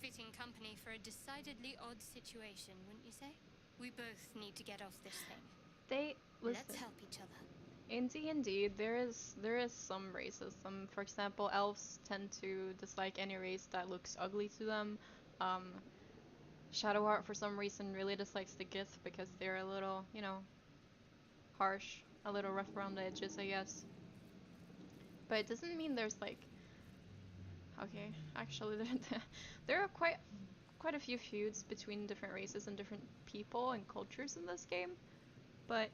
Fitting company for a decidedly odd situation, wouldn't you say? We both need to get off this thing. Listen. Let's help each other. In D&D, there is some racism. For example, elves tend to dislike any race that looks ugly to them. Shadowheart, for some reason, really dislikes the Gith because they're a little, harsh, a little rough around the edges, I guess. But it doesn't mean there's like, okay, actually, there are quite a few feuds between different races and different people and cultures in this game, but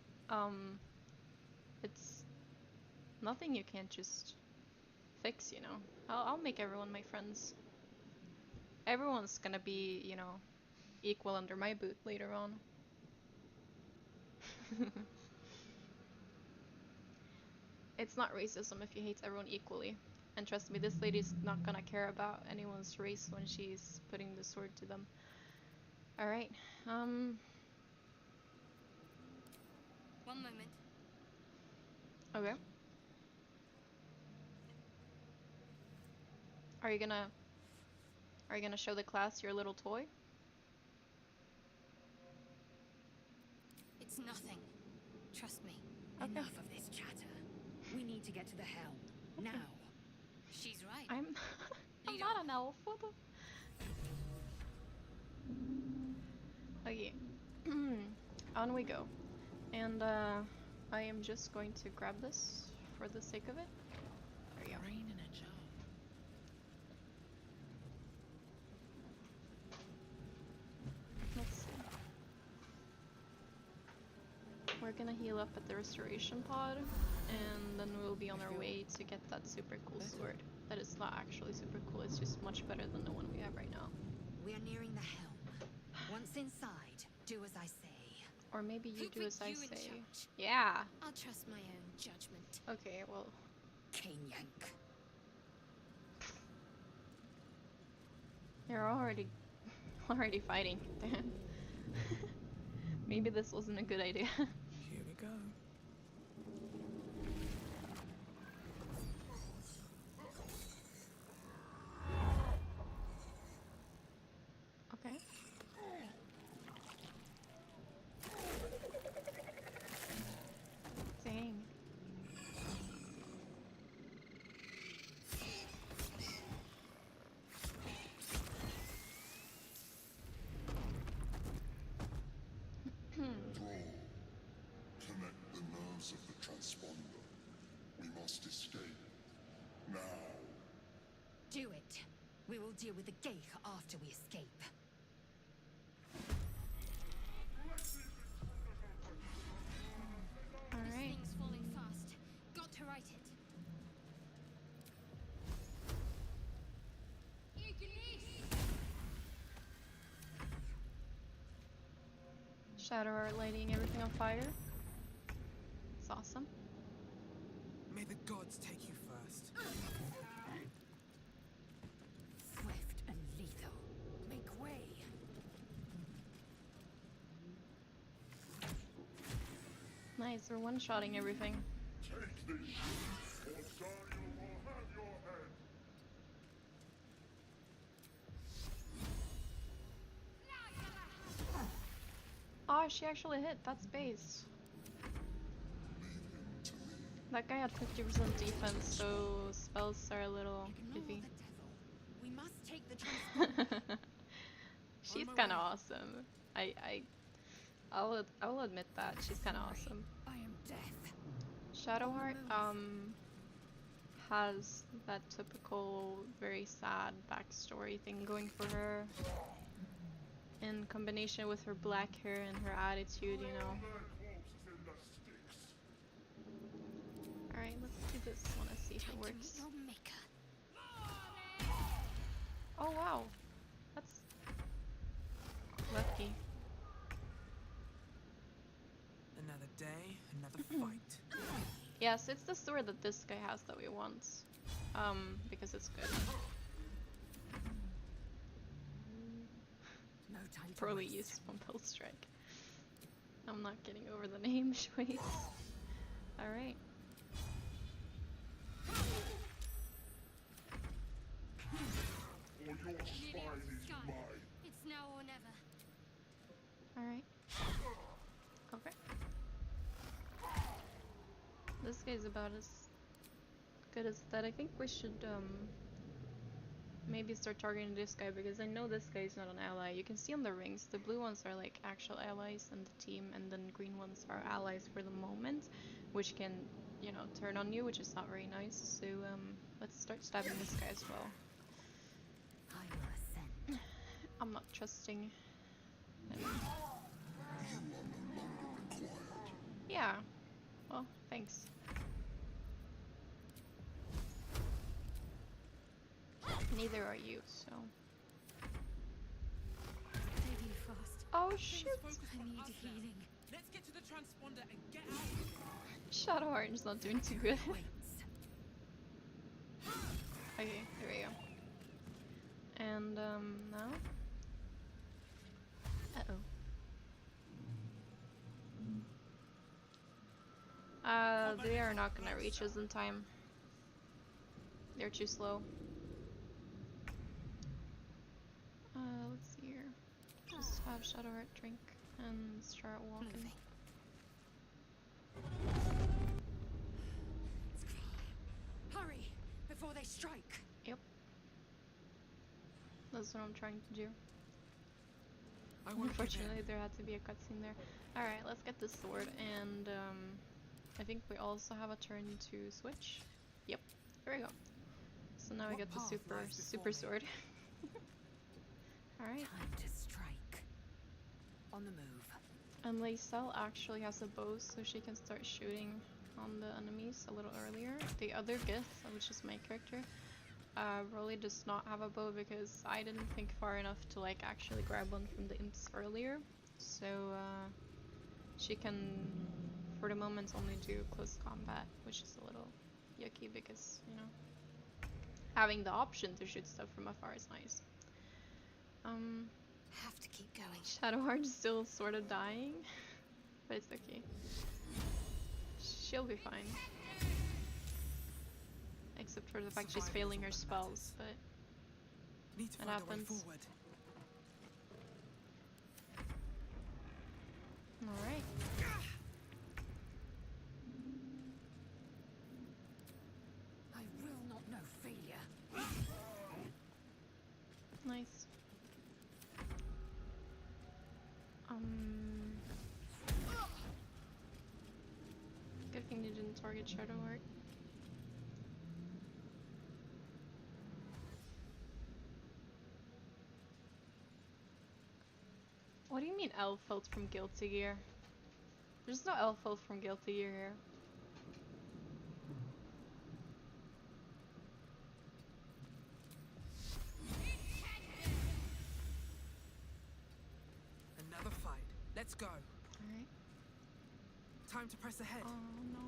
it's nothing you can't just fix, I'll make everyone my friends. Everyone's gonna be, equal under my boot later on. It's not racism if you hate everyone equally. And trust me, this lady's not gonna care about anyone's race when she's putting the sword to them. Alright, One moment. okay. Are you gonna show the class your little toy? It's nothing. Trust me. Enough of this chatter. We need to get to the helm. Now. I'm I'm Lead not on. an elf. What the? Okay. On we go. And I am just going to grab this for the sake of it. There you go. Rain in a jar. Let's see. We're gonna heal up at the restoration pod, and then we'll be on our way to get that super cool sword. That is not actually super cool, it's just much better than the one we have right now. We are nearing the helm. Once inside, do as I say. Or maybe you Who do put as I you in say. charge? Yeah. I'll trust my own judgment. Okay, well, Cane yank. you're already fighting, Dan. Maybe this wasn't a good idea. Here we go. Okay. Dang. Connect the nerves of the transponder. We must escape. Now. Do it. We will deal with the Geich after we escape. This Alright. thing's falling fast. Got to right it. Shadow Art lighting everything on fire. It's awesome. May the gods take you first. Swift and lethal. Make way. Nice, we're one-shotting everything. Take this shit, or Daniel will have your head. Oh, she actually hit. That's base. That guy had 50% defense, so spells are a little Ignore the iffy. devil. We must take the transponder. She's my kind of way. awesome. I'll admit that she's kind of awesome. I am death. Shadowheart has that typical very sad backstory thing going for her, in combination with her black hair and her attitude, you know. Alright, let's do this. Wanna see if it Time to meet works. your maker. Oh wow, that's lucky. Another day, another fight. Yes, it's the sword that this guy has that we want. Because it's good. No time to Poorly waste. used Spell Strike. I'm not getting over the name choice. Alright. Or your Nearly spine out of is sky. mine. It's now or never. Alright. Okay. This guy's about as good as that. I think we should maybe start targeting this guy, because I know this guy is not an ally. You can see on the rings, the blue ones are like actual allies in the team, and then green ones are allies for the moment, which can, you know, turn on you, which is not very nice. So let's start stabbing this guy as well. I will ascend. I'm not trusting him. Yeah. Well, thanks. Neither are you, so. Take you fast. Oh shit! Focus I on need us now. healing. Let's get to the transponder and get out. Shadow Orange not doing too good. Waits. Okay, there we go. And now. They are not gonna reach us in time. They're too slow. Let's see here. Just have Shadowheart drink and start walking. Moving. Hurry before they strike. Yep. That's what I'm trying to do. I won't give in. Unfortunately, there had to be a cutscene there. Alright, let's get the sword, and I think we also have a turn to switch. Yep, there we go. So now we What get the path lies super before me? sword. Alright. Time to strike. On the move. And Lysel actually has a bow, so she can start shooting on the enemies a little earlier. The other Gith, which is my character, Rolly does not have a bow because I didn't think far enough to like actually grab one from the imps earlier. So she can, for the moment, only do close combat, which is a little yucky because, you know, having the option to shoot stuff from afar is nice. Have to keep going. Shadowheart's still sort of dying, but it's okay. She'll be fine. Except for the fact she's Survival failing is her all that spells, matters. but Need to it find a way happens. forward. Alright. I will not know failure. Nice. Good thing you didn't target Shadowheart. What do you mean Elfeld from Guilty Gear? There's no Elfeld from Guilty Gear here. Another fight. Let's go. Alright. Time to press ahead. Oh no.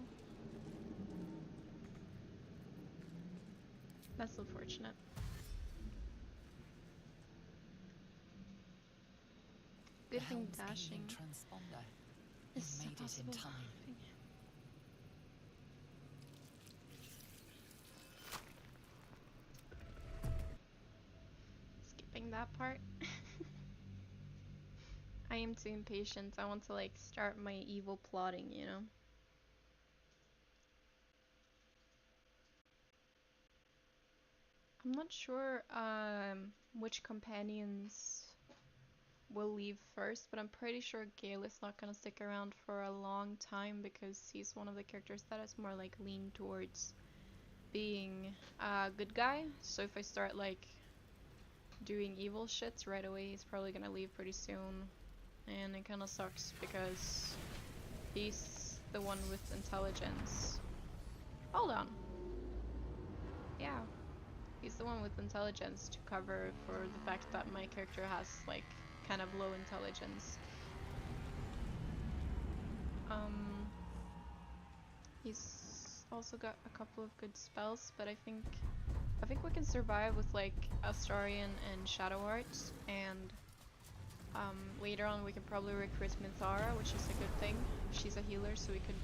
That's unfortunate. Good thing Helm's dashing aiming transponder. is You made it in possible time. thing. Skipping that part. I am too impatient. I want to like start my evil plotting, you know? I'm not sure which companions will leave first, but I'm pretty sure Gale is not gonna stick around for a long time because he's one of the characters that is more like lean towards being a good guy. So if I start like doing evil shit right away, he's probably gonna leave pretty soon. And it kinda sucks because he's the one with intelligence. Hold on. Yeah. He's the one with intelligence to cover for the fact that my character has like kind of low intelligence. He's also got a couple of good spells, but I think we can survive with like Astarion and Shadowheart, and later on we can probably recruit Minthara, which is a good thing. She's a healer, so we could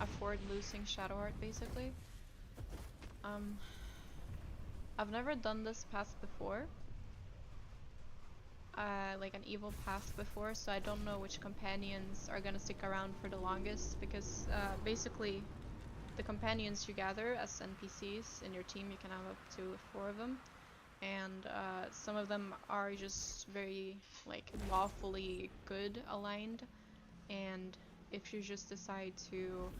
afford losing Shadowheart basically. I've never done this path before. Like an evil path before, so I don't know which companions are gonna stick around for the longest, because basically the companions you gather as NPCs in your team, you can have up to 4 of them, and some of them are just very like lawfully good aligned, and if you just decide to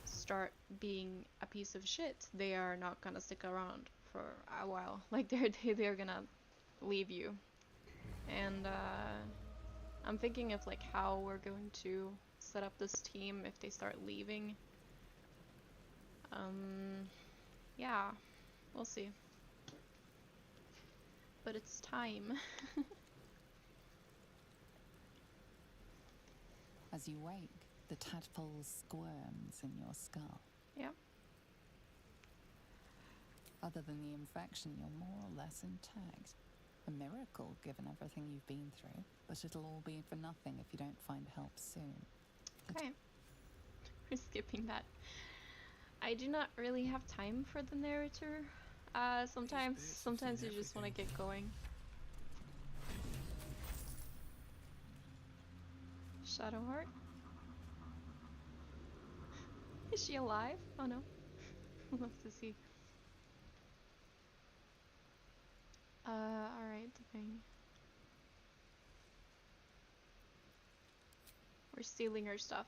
start being a piece of shit, they are not gonna stick around for a while. Like they're gonna leave you. And I'm thinking of like how we're going to set up this team if they start leaving. Yeah, we'll see. But it's time. As you wake, the tadpole squirms in your skull. Yeah. Other than the infection, you're more or less intact. A miracle, given everything you've been through, but it'll all be for nothing if you don't find help soon. Okay. We're skipping that. I do not really have time for the narrator. Sometimes you just want to get going. Shadowheart? Is she alive? Oh no. We'll have to see. Alright, the thing. We're stealing her stuff.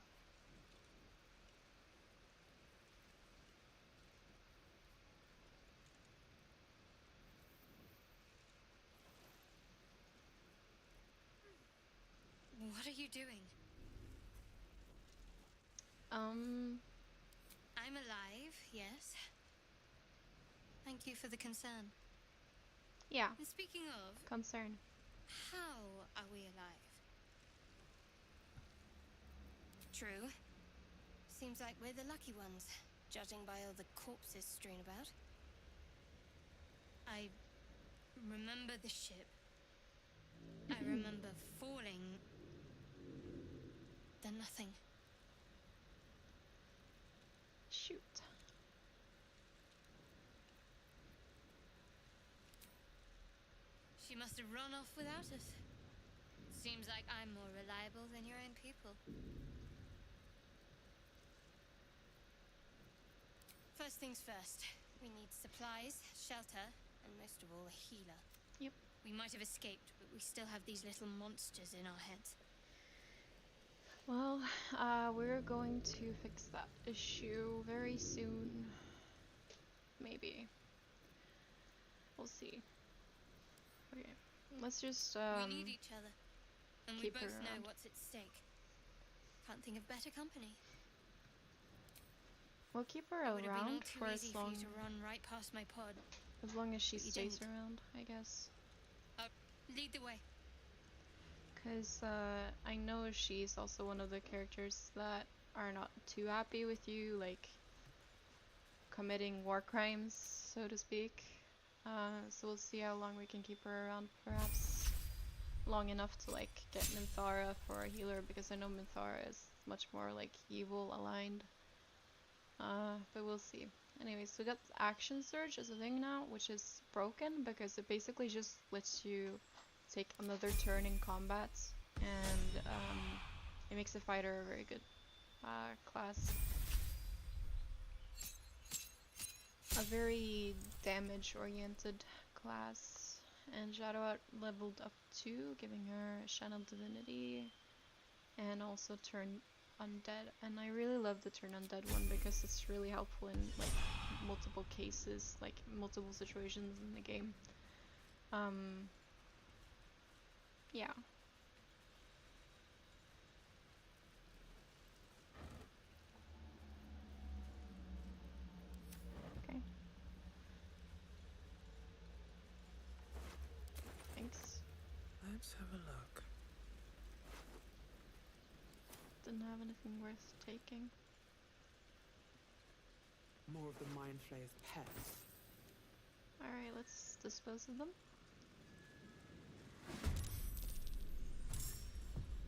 What are you doing? I'm alive, yes. Thank you for the concern. Yeah, And speaking of, concern. how are we alive? True. Seems like we're the lucky ones, judging by all the corpses strewn about. I remember the ship. I remember falling. Then nothing. Shoot. She must have run off without us. Seems like I'm more reliable than your own people. First things first. We need supplies, shelter, and most of all, a healer. Yep. We might have escaped, but we still have these little monsters in our heads. Well, we're going to fix that issue very soon. Maybe. We'll see. Okay. Let's just, we need each other. And we keep her both know around. what's at stake. Can't think of better company. We'll keep her It would have been all around too for easy as for long you to run right past my pod. as she But you stays didn't. around, I guess. Lead the way. Because I know she's also one of the characters that are not too happy with you, like, committing war crimes, so to speak. So we'll see how long we can keep her around, perhaps long enough to, like, get Minthara for a healer, because I know Minthara is much more, like, evil aligned. But we'll see. Anyways, so we got Action Surge as a thing now, which is broken, because it basically just lets you take another turn in combat, and it makes a fighter a very good class. A very damage-oriented class. And Shadow leveled up 2, giving her Channel Divinity, and also Turn Undead. And I really love the Turn Undead one because it's really helpful in like multiple cases, like multiple situations in the game. Yeah. Okay. Thanks. Let's have a look. Didn't have anything worth taking. More of the Mind Flayer's pets. Alright, let's dispose of them.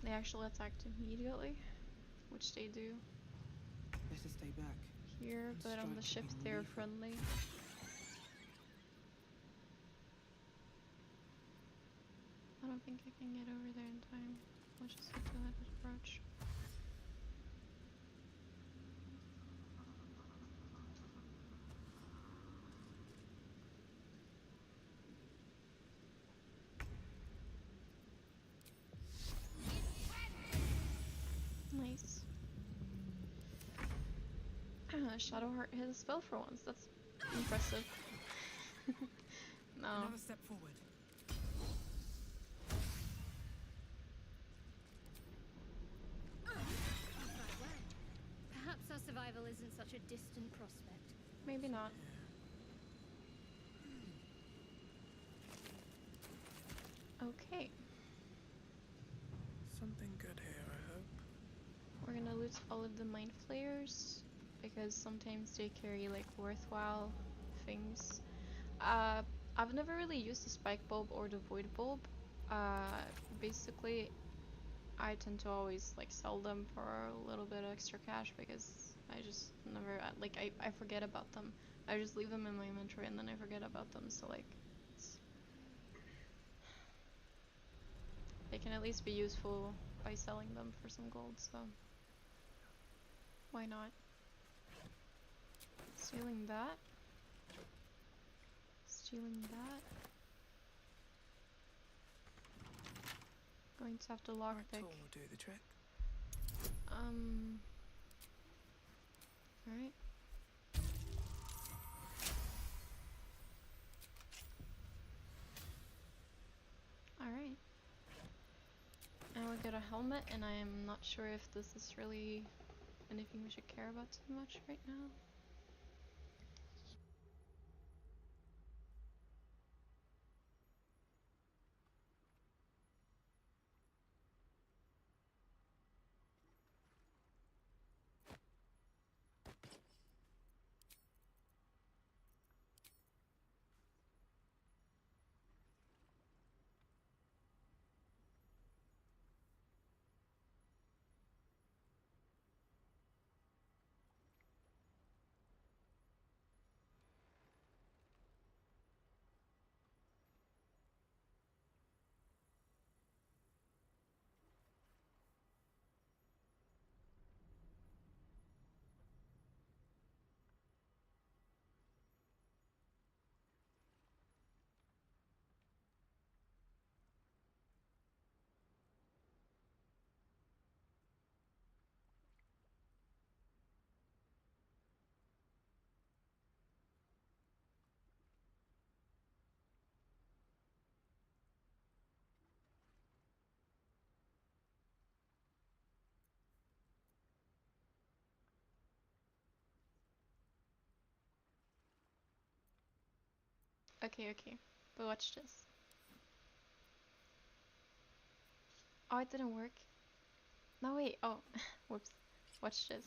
They actually attacked immediately, which they do Better stay back. here, and but on the strike ship when they're lethal. friendly. I don't think I can get over there in time. Let's just get to that approach. Nice. Shadowheart hit a spell for once. That's impressive. No. Another step forward. Perhaps our survival isn't such a distant prospect. Maybe not. Okay. Something good here, I hope. We're gonna loot all of the mind flayers because sometimes they carry like worthwhile things. I've never really used the spike bulb or the void bulb. Basically, I tend to always like sell them for a little bit of extra cash because I just never like I forget about them. I just leave them in my inventory and then I forget about them. So like, they can at least be useful by selling them for some gold. So why not? Stealing that. Stealing that. Going to have to Might lockpick. all do the trick. Alright. Alright. And we got a helmet, and I am not sure if this is really anything we should care about too much right now. Okay, okay. But watch this. Oh, it didn't work. No, wait. Oh, whoops. Watch this.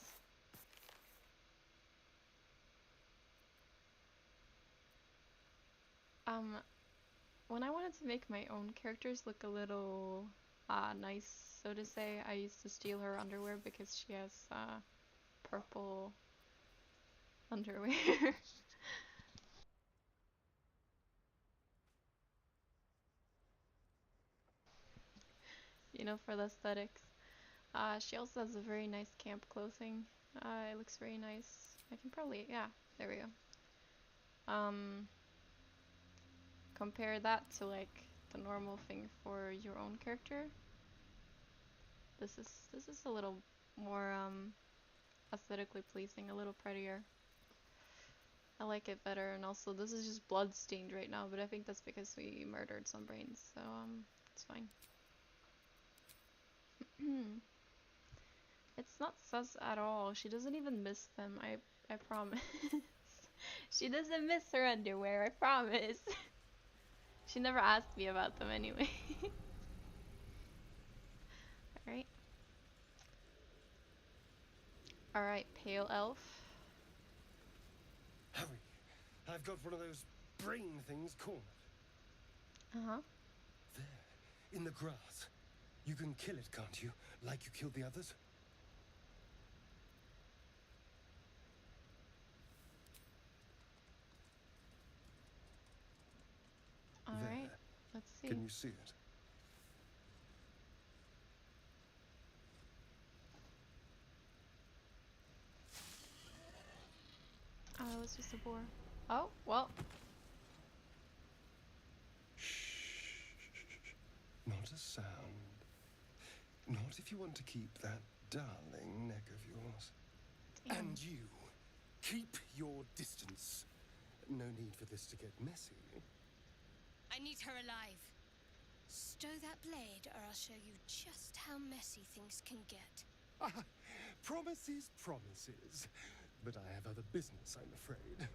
When I wanted to make my own characters look a little nice, so to say, I used to steal her underwear because she has purple underwear. You know, for the aesthetics. She also has a very nice camp clothing. It looks very nice. I can probably, yeah, there we go. Compare that to like the normal thing for your own character. This is a little more aesthetically pleasing, a little prettier. I like it better, and also this is just blood stained right now, but I think that's because we murdered some brains, so it's fine. It's not sus at all. She doesn't even miss them. I promise. She doesn't miss her underwear. I promise. She never asked me about them anyway. All right. All right, pale elf. Hurry! I've got one of those brain things cornered. Uh-huh. There, in the grass. You can kill it, can't you? Like you killed the others? All There. right. Let's see. Can you see it? Oh, it was just a boar. Oh, well. Shh. Not a sound. Not if you want to keep that darling neck of yours. Damn. And you, keep your distance. No need for this to get messy. I need her alive. Stow that blade, or I'll show you just how messy things can get. Promises, promises. But I have other business, I'm afraid.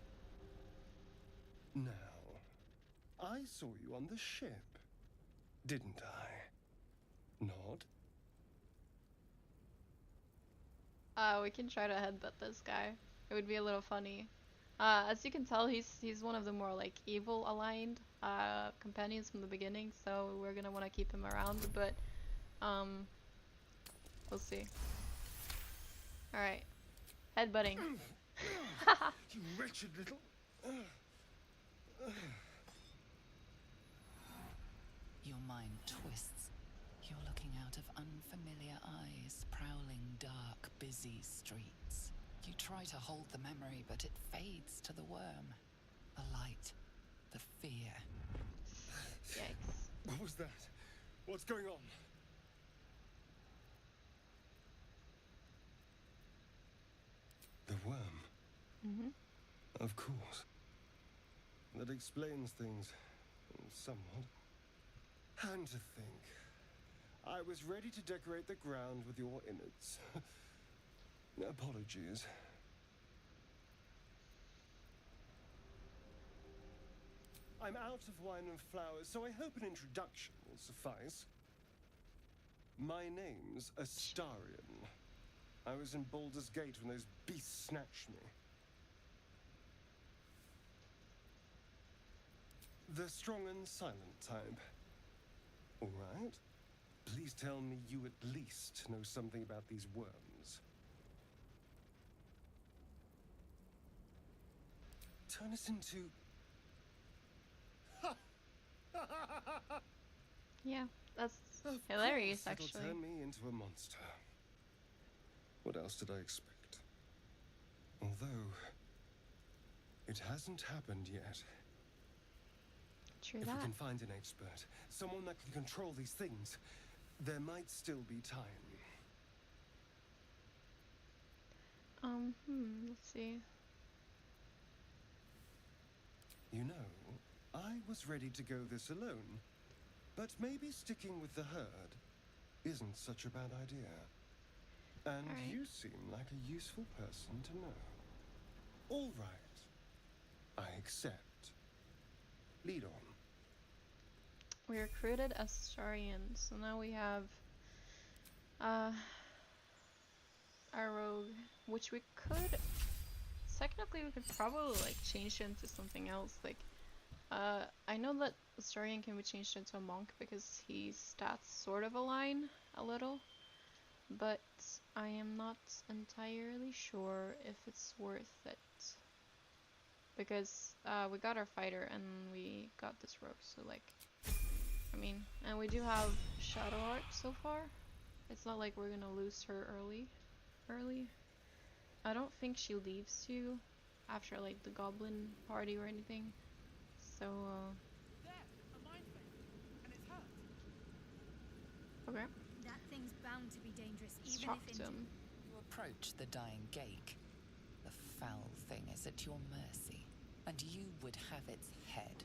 Now, I saw you on the ship, didn't I? Not? We can try to headbutt this guy. It would be a little funny. As you can tell, he's one of the more like evil aligned companions from the beginning, so we're gonna want to keep him around. But we'll see. All right, headbutting. You wretched little... Your mind twists. You're looking out of unfamiliar eyes, prowling dark, busy streets. You try to hold the memory, but it fades to the worm. The light, the fear. Yikes. What was that? What's going on? Mm-hmm. Of course. That explains things somewhat. And to think, I was ready to decorate the ground with your innards. Apologies. I'm out of wine and flowers, so I hope an introduction will suffice. My name's Astarion. I was in Baldur's Gate when those beasts snatched me. The strong and silent type. All right. Please tell me you at least know something about these worms. Turn us into... Yeah, that's Of hilarious, course, actually. It'll turn me into a monster. What else did I expect? Although, it hasn't happened yet. True If that. we can find an expert, someone that can control these things, there might still be time. Let's see. You know, I was ready to go this alone, but maybe sticking with the herd isn't such a bad idea. And Alright. you seem like a useful person to know. All right. I accept. Lead on. We recruited Astarion, so now we have our rogue, which we could technically we could probably like change it into something else. Like I know that Astarion can be changed into a monk because his stats sort of align a little, but I am not entirely sure if it's worth it. Because we got our fighter and we got this rogue, so like, I mean, and we do have Shadowheart so far. It's not like we're gonna lose her early. I don't think she leaves you after like the goblin party or anything. So There, a mine flame, and it's hurt. okay, That thing's bound to be dangerous, let's even talk if to injured. him. You approach the dying Gake. The foul thing is at your mercy, and you would have its head.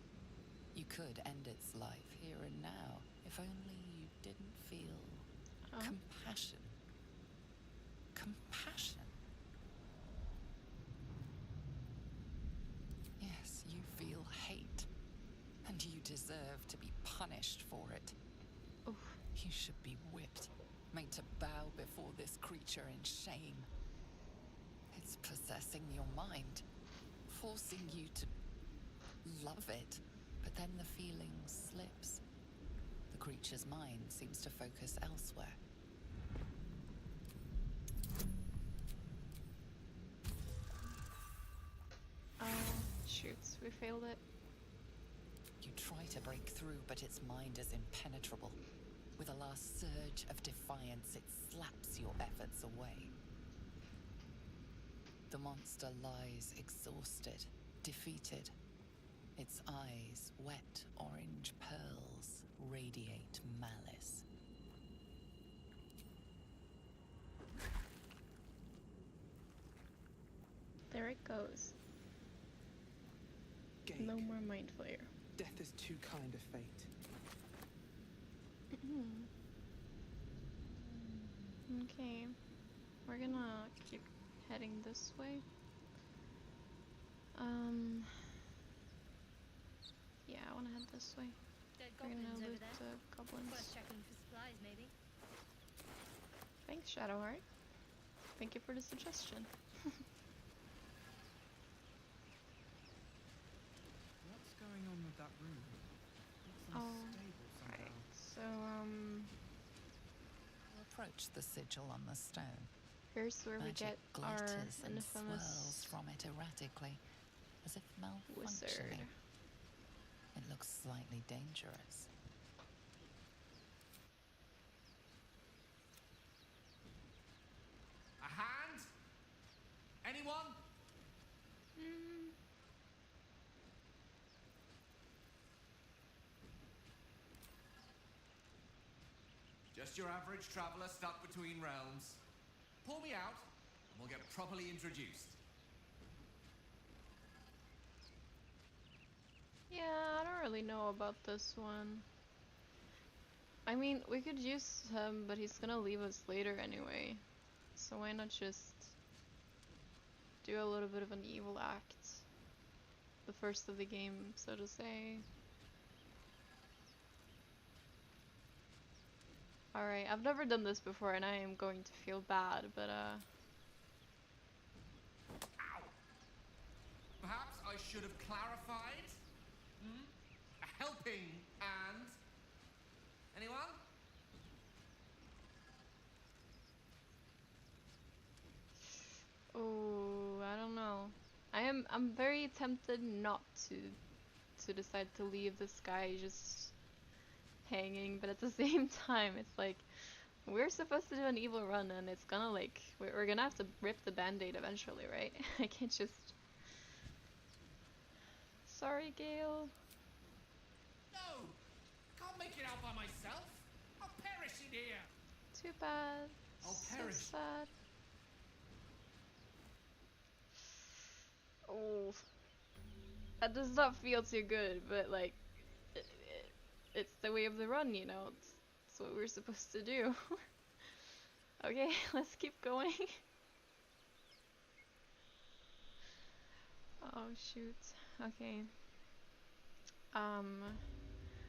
You could end its life here and now, if only you didn't feel compassion. Compassion? Yes, you feel hate, and you deserve to be punished for it. Oof. You should be whipped, made to bow before this creature in shame. It's possessing your mind, forcing you to love it, but then the feeling slips. The creature's mind seems to focus elsewhere. Oh, shoots, we failed it. You try to break through, but its mind is impenetrable. With a last surge of defiance, it slaps your efforts away. The monster lies exhausted, defeated. Its eyes, wet orange pearls, radiate malice. There it goes. Gake, No more mind flayer. death is too kind of fate. Okay, we're gonna keep heading this way. Yeah, I wanna head this way. Dead We're gonna goblins over loot there. the goblins. Worth checking for supplies, maybe. Thanks, Shadowheart. Thank you for the suggestion. What's going on with that room? Looks Oh, unstable somehow. right. So, You approach the sigil on the stone. here's where we Magic get our glitters and infamous swirls from it erratically, as if wizard. malfunctioning. It looks slightly dangerous. A hand? Anyone? Just your average traveler stuck between realms. Pull me out, and we'll get properly introduced. really know about this one. I mean, we could use him, but he's gonna leave us later anyway. So why not just do a little bit of an evil act? The first of the game, so to say. Alright, I've never done this before and I am going to feel bad, but Perhaps I should have clarified? A helping hand? Anyone? oh, I don't know. I'm very tempted not to decide to leave this guy just hanging, but at the same time it's like we're supposed to do an evil run and it's gonna like we're gonna have to rip the band-aid eventually, right? I can't just. Sorry, Gale. No! I can't make it out by myself. I'll perish in here. Too bad. I'll So perish. sad. Oh, that does not feel too good, but like, it's the way of the run, you know. It's what we're supposed to do. Okay, let's keep going. Oh shoot. Okay.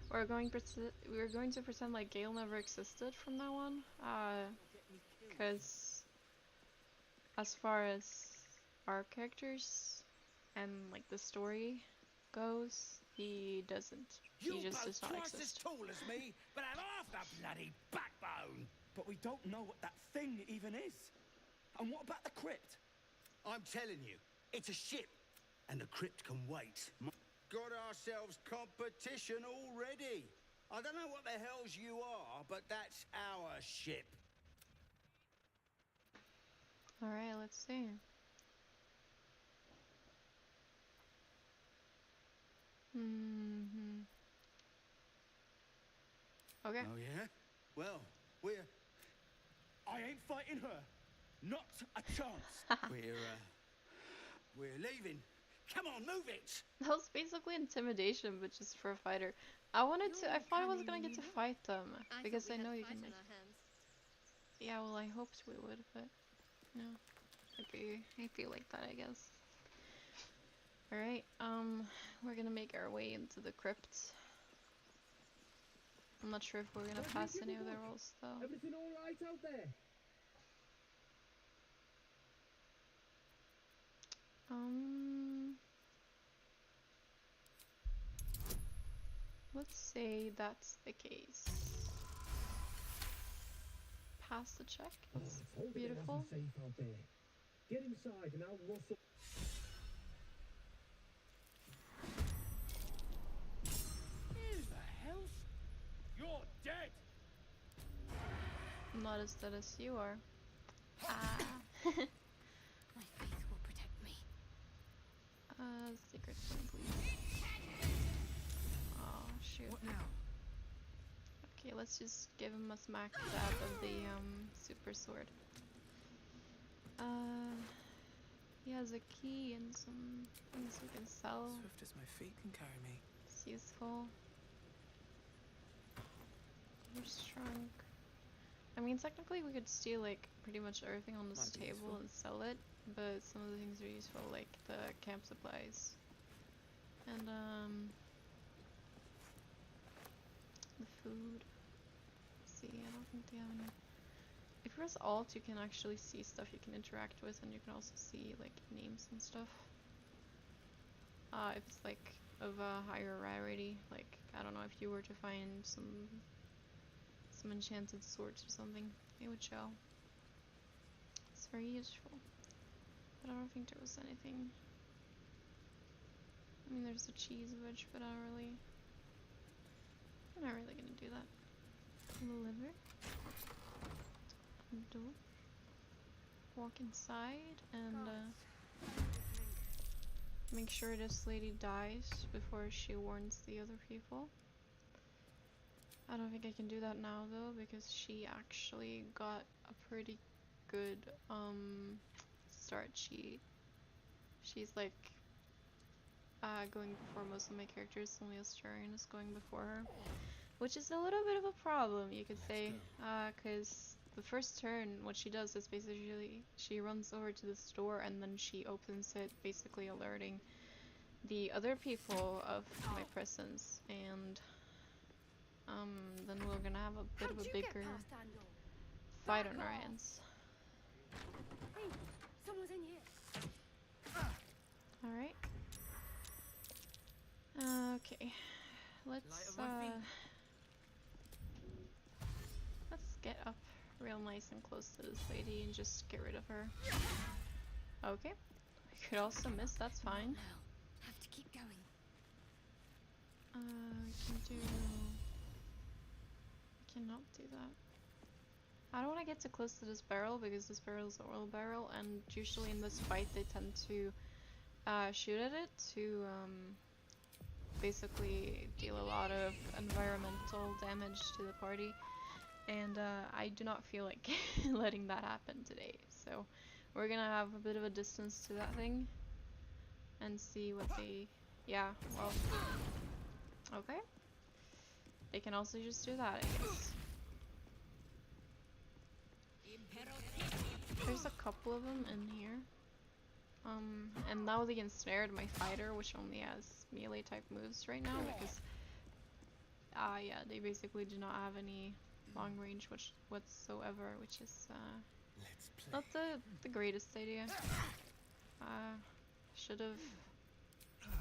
We're going to pretend like Gale never existed from now on. Cause as far as our characters and like the story goes, he doesn't. He just does not exist. You're both twice as tall as me, but have half the bloody backbone. But we don't know what that thing even is. And what about the crypt? I'm telling you, it's a ship, and the crypt can wait. Got ourselves competition already. I don't know what the hells you are, but that's our ship. Alright, let's see. Okay. Oh yeah? Well, I ain't fighting her. Not a chance. We're leaving. Come on, move it! That was basically intimidation, but just for a fighter. I thought I was gonna get to fight them, because I know you can like... Yeah, well I hoped we would, but... No. It'd be like that, I guess. Alright, we're gonna make our way into the crypt. I'm not sure if we're gonna pass any of the rolls, though. Everything alright out there? Let's say that's the case. Pass the check. It's beautiful. Safe out there. Get inside and I'll rustle. Who the hell's... You're dead! I'm not as dead as you are. Ah. My faith will protect me. Secret point, please. Oh, shoot. What now? Okay, let's just give him a smack stab of the, super sword. He has a key and some things we can sell. Swift as my feet can carry me. It's useful. Who's shrunk? I mean, technically we could steal, like, pretty much everything on this table and sell it, but some of the things are useful, like the camp supplies. And, the food. Let's see, I don't think they have any. If you press Alt, you can actually see stuff you can interact with, and you can also see, like, names and stuff. If it's, like, of a higher rarity, like, I don't know, if you were to find some enchanted swords or something, it would show. It's very useful. But I don't think there was anything. I mean, there's a cheese wedge, but I'm not really gonna do that. Liver. Do. Walk inside and make sure this lady dies before she warns the other people. I don't think I can do that now though, because she actually got a pretty good start sheet. She's like going before most of my characters. Only Astarion is going before her, which is a little bit of a problem, you could say, because the first turn, what she does is basically she runs over to the store and then she opens it, basically alerting the other people of my presence, and then we're gonna have a bit of a bigger fight on our hands. Hey, someone's in here. Alright. Okay. Let's get up real nice and close to this lady and just get rid of her. Okay. We could also miss, that's fine. Have to keep going. We can do... I cannot do that. I don't want to get too close to this barrel because this barrel is an oil barrel, and usually in this fight they tend to shoot at it to basically deal a lot of environmental damage to the party, and I do not feel like letting that happen today, so we're gonna have a bit of a distance to that thing and see what they... yeah, well, okay, they can also just do that, I guess. There's a couple of them in here. And now they ensnared my fighter, which only has melee type moves right now, because yeah, they basically do not have any long range whatsoever, which is not the greatest idea. Should have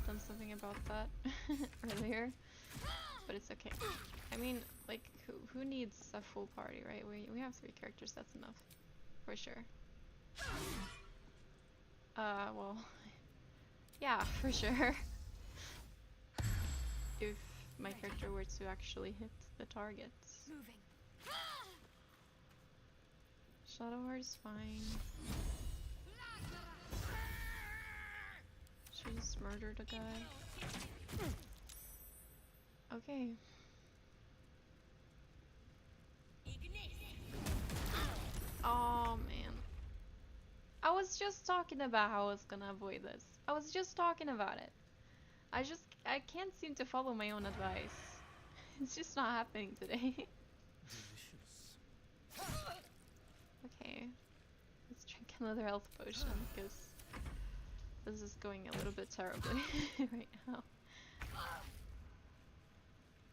done something about that earlier, but it's okay. I mean, like, who needs a full party, right? We have 3 characters, that's enough, for sure. Well, yeah, for sure. If my character were to actually hit the targets. Moving. Shadowheart is fine. She just murdered a guy. Okay. Oh man. I was just talking about how I was gonna avoid this. I was just talking about it. I can't seem to follow my own advice. It's just not happening today. Okay. Let's drink another health potion because this is going a little bit terribly right now.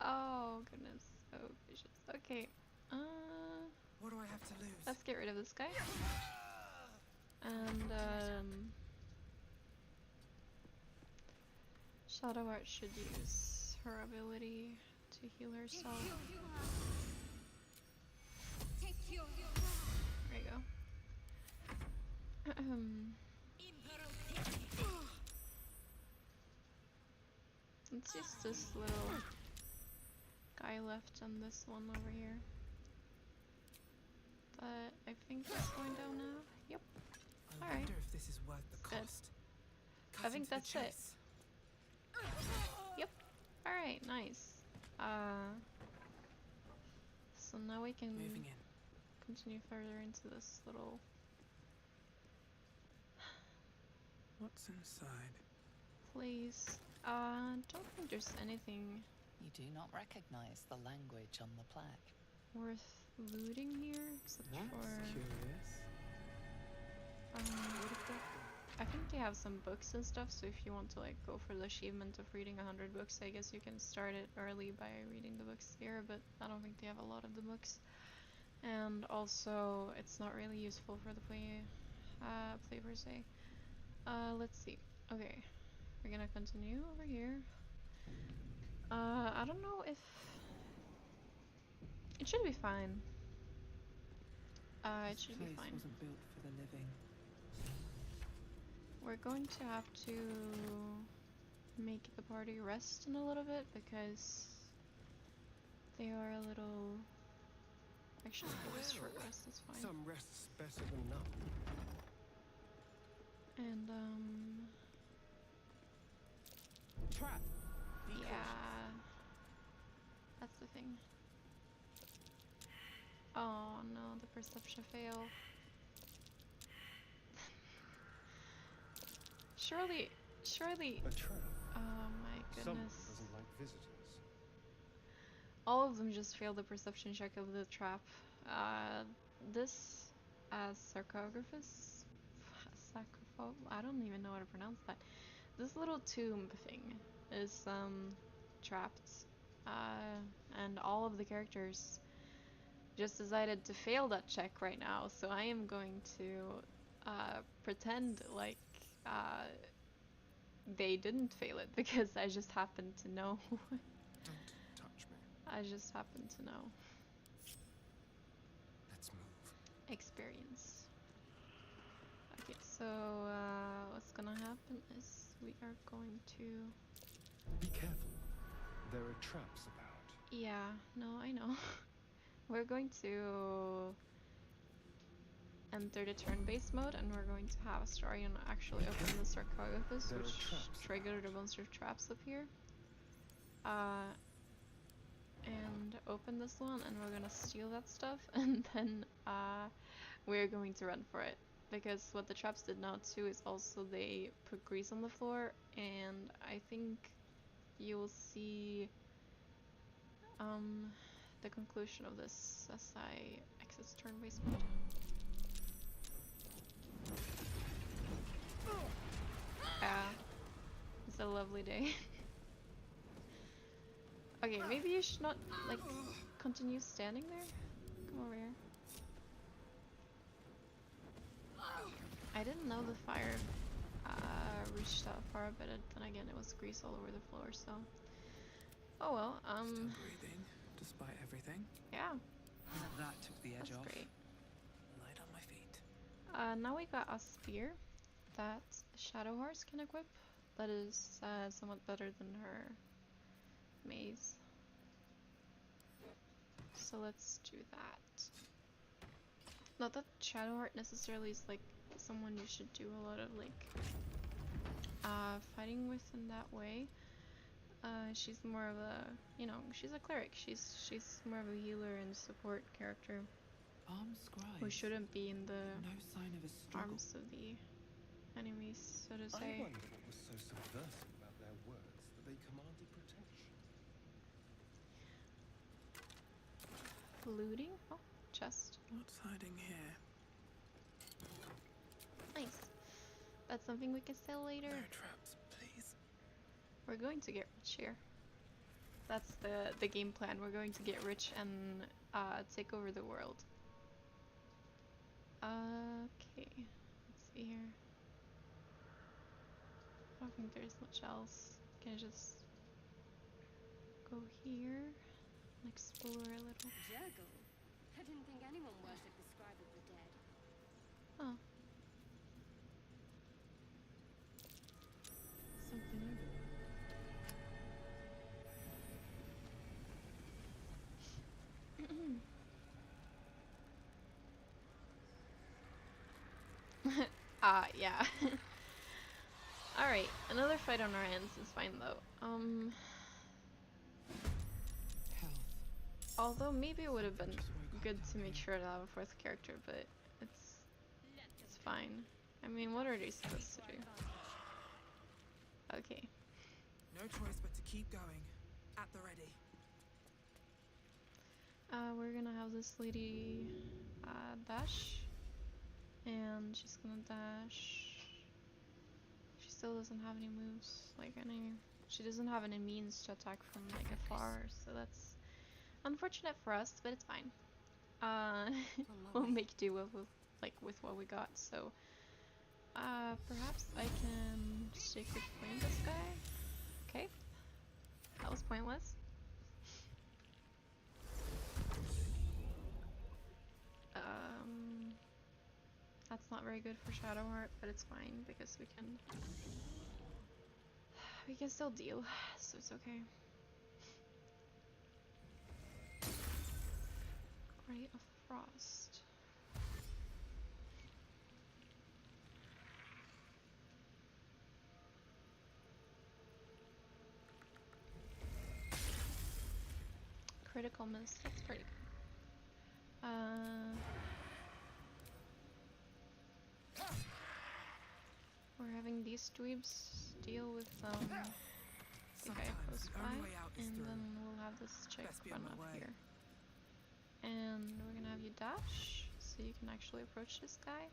Oh goodness. Oh gracious. Okay. What do I have to lose? Let's get rid of this guy. And Shadowheart should use her ability to heal herself. There you go. Let's use this little guy left and this one over here. But I think it's going down now. Yep. I wonder if this is worth the cost. I think that's it. Yep. Alright, nice. So now we can continue further into this little... What's inside? Place. Don't think there's anything... You do not recognize the language on the plaque. worth looting here, except for... curious. I think they have some books and stuff, so if you want to like go for the achievement of reading 100 books, I guess you can start it early by reading the books here, but I don't think they have a lot of the books. And also, it's not really useful for the play per se. Let's see. Okay, we're gonna continue over here. I don't know if... It should be fine. It should be fine. This place wasn't built for the living. We're going to have to make the party rest in a little bit because they are a little... Actually, give us short rest, it's fine. Some rest's better than none. And Trap. yeah, that's the thing. Oh no, the perception fail. Surely, A trap. Someone goodness. doesn't like visitors. All of them just failed the perception check of the trap. This sarcophagus, I don't even know how to pronounce that. This little tomb thing is trapped, and all of the characters just decided to fail that check right now. So I am going to pretend like they didn't fail it because I just happen to know. Don't touch me. I just happen to know. Let's move. Experience. Okay, so what's gonna happen is we are going to... Be careful. There are traps about. Yeah, no, I know. We're going to enter the turn-based mode, and we're going to have Astarion actually open the sarcophagus, which triggered a bunch of traps up here. And open this one, and we're gonna steal that stuff, and then we're going to run for it. Because what the traps did now too is also they put grease on the floor, and I think you'll see the conclusion of this as I exit turn-based mode. Yeah, it's a lovely day. Okay, maybe you should not, like, continue standing there? Come over here. I didn't know the fire reached that far, but then again it was grease all over the floor, so... Oh well, Still breathing, despite everything. Yeah. That took the edge off. Great. Light on my feet. Now we got a spear that Shadow Horse can equip. That is somewhat better than her maze. So let's do that. Not that Shadowheart necessarily is like someone you should do a lot of like fighting with in that way. She's more of a, you know, she's a cleric. She's more of a healer and support character who shouldn't be in the arms of the enemies, so to say. I wonder what was so subversive about their words that they commanded protection. Looting? Oh, chest. What's hiding here? Nice. That's something we can sell later. No traps, please. We're going to get rich here. That's the game plan. We're going to get rich and take over the world. Okay. Let's see here. I don't think there's much else. Can I just go here and explore a little? Jurgle? I didn't think anyone worshipped the scribe of the dead. Oh. Something over Yeah. Alright, another fight on our hands is fine though. Although maybe it would have been good to make sure to have a fourth character, but it's fine. I mean, what are they supposed to do? Okay. No choice but to keep going. At the ready. We're gonna have this lady dash, and she's gonna dash. She still doesn't have any moves, like any. She doesn't have any means to attack from like afar, so that's unfortunate for us, but it's fine. We'll make do with what we got. So perhaps I can secret flame this guy. Okay, that was pointless. That's not very good for Shadowheart, but it's fine because we can still deal, so it's okay. Ray of Frost. Critical miss, that's pretty good. We're having these dweebs deal with the guy Sometimes close the by, only way out is and through. then we'll have this chick Best be run on my up way. here. And we're gonna have you dash, so you can actually approach this guy.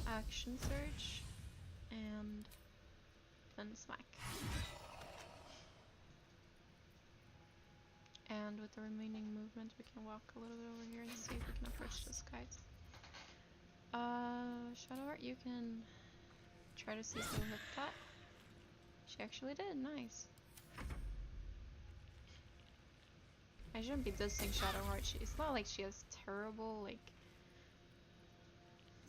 Action surge, and then smack. And with the remaining movement, we can walk a little bit over here and see if we can approach this guy. Shadowheart, you can try to see if you'll hit that. She actually did, nice. I shouldn't be dissing Shadowheart. It's not like she has terrible, like...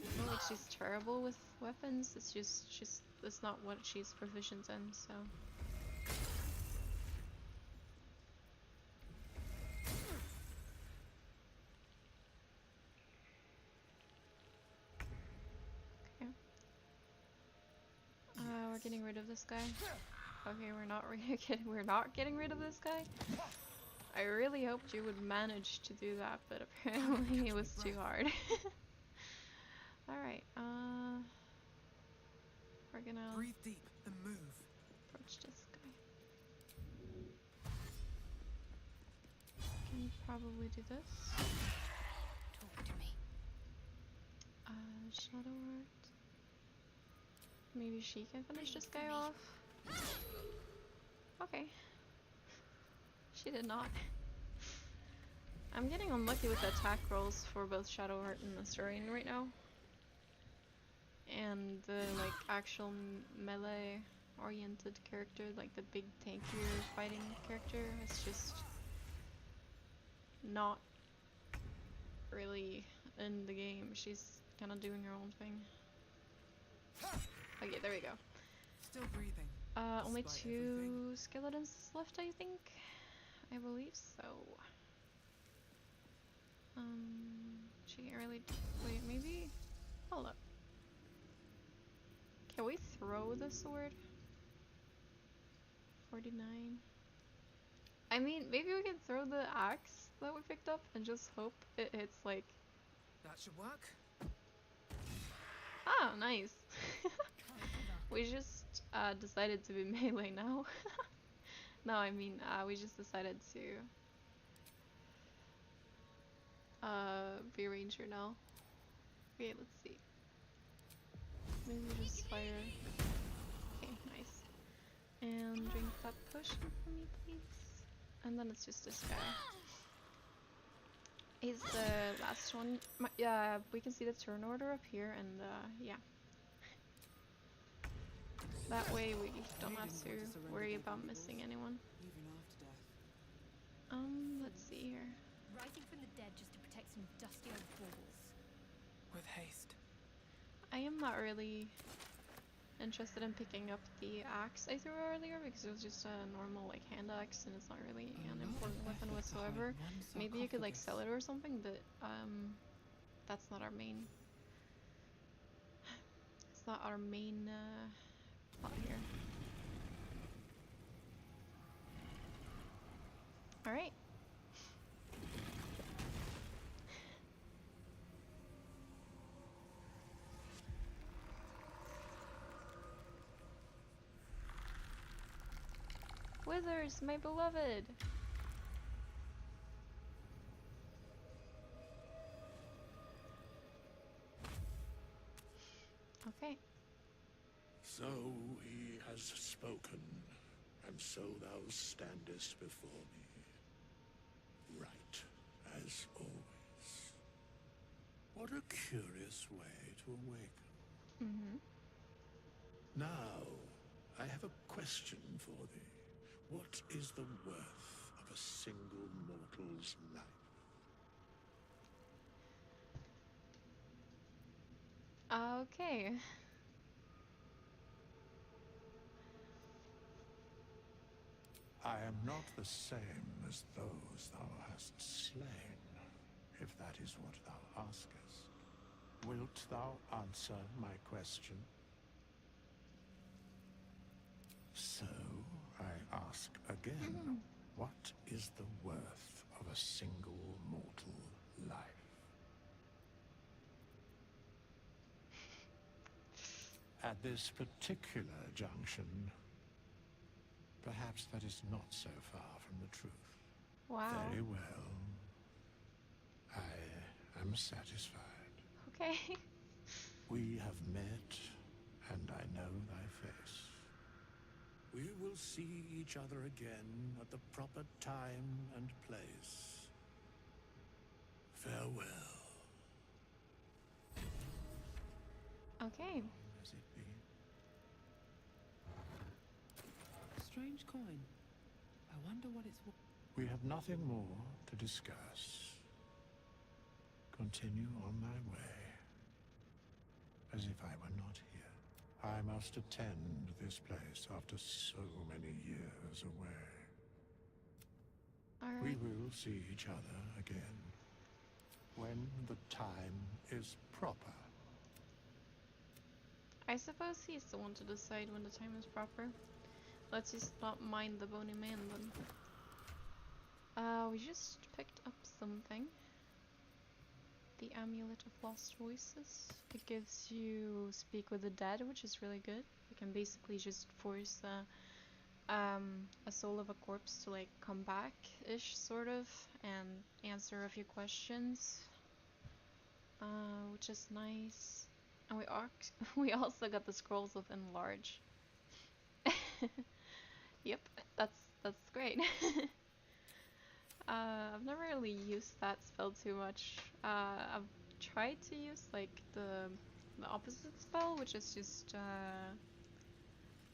It's not like she's terrible with weapons, it's just, that's not what she's proficient in, so... Okay. We're getting rid of this guy. Okay, we're not getting rid of this guy. I really hoped you would manage to do that, but apparently it was too hard. Alright, we're gonna Breathe deep and move. approach this guy. Can probably do this. Talk to me. Shadowheart. Maybe she can finish this guy off. Okay. She did not. I'm getting unlucky with the attack rolls for both Shadowheart and Astarion right now. And the like actual melee oriented character, like the big tankier fighting character, is just not really in the game. She's kind of doing her own thing. Okay, there we go. Still breathing. Only despite 2 everything. skeletons left, I think. I believe so. She can't really. Wait, maybe. Hold up. Can we throw the sword? 49. I mean, maybe we can throw the axe that we picked up and just hope it hits like. That should work. Oh, nice. We just decided to be melee now. No, I mean, we just decided to be ranger now. Okay, let's see. Maybe we just fire. Okay, nice. And drink that potion for me, please. And then it's just this guy. He's the last one. Yeah, we can see the turn order up here, and yeah. That way we don't have to worry about missing anyone. Even after death. Let's see here. Rising from the dead just to protect some dusty old balls. With haste. I am not really interested in picking up the axe I threw earlier because it was just a normal like hand axe and it's not really an important weapon whatsoever. Maybe you could like sell it or something, but that's not our main. It's not our main plot here. All right. Withers, my beloved! Okay. So he has spoken, and so thou standest before me. Right, as always. What a curious way to awaken. Mm-hmm. Now, I have a question for thee. What is the worth of a single mortal's life? Okay. I am not the same as those thou hast slain, if that is what thou askest. Wilt thou answer my question? So, I ask again, what is the worth of a single mortal life? At this particular junction, Perhaps that is not so far from the truth. Wow. Very well. I am satisfied. Okay. We have met, and I know thy face. We will see each other again at the proper time and place. Farewell. Okay. As it be. Strange coin. I wonder what it's worth. We have nothing more to discuss. Continue on thy way, as if I were not here. I must attend this place after so many years away. All We right. will see each other again, when the time is proper. I suppose he's the one to decide when the time is proper. Let's just not mind the bony man then. We just picked up something. The Amulet of Lost Voices. It gives you Speak with the Dead, which is really good. You can basically just force a soul of a corpse to like come back-ish, sort of, and answer a few questions. Which is nice. And we also got the Scrolls of Enlarge. Yep, that's great. I've never really used that spell too much. I've tried to use like the opposite spell, which is just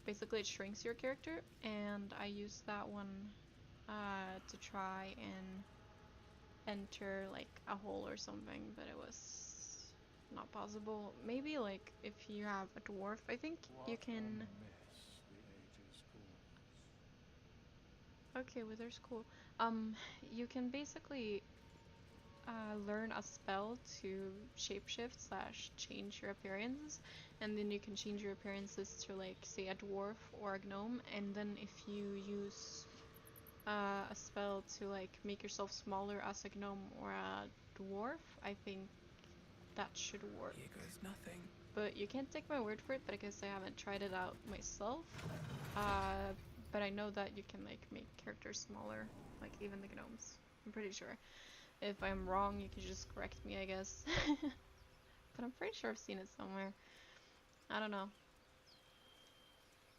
basically it shrinks your character, and I used that one to try and enter like a hole or something, but it was not possible. Maybe like if you have a dwarf, I think you can. Okay, Wither's cool. You can basically learn a spell to shapeshift slash change your appearances, and then you can change your appearances to like say a dwarf or a gnome, and then if you use a spell to like make yourself smaller as a gnome or a dwarf, I think that should work. Here goes nothing. But you can't take my word for it, but I guess I haven't tried it out myself. But I know that you can like make characters smaller, like even the gnomes. I'm pretty sure. If I'm wrong, you can just correct me, I guess. But I'm pretty sure I've seen it somewhere. I don't know.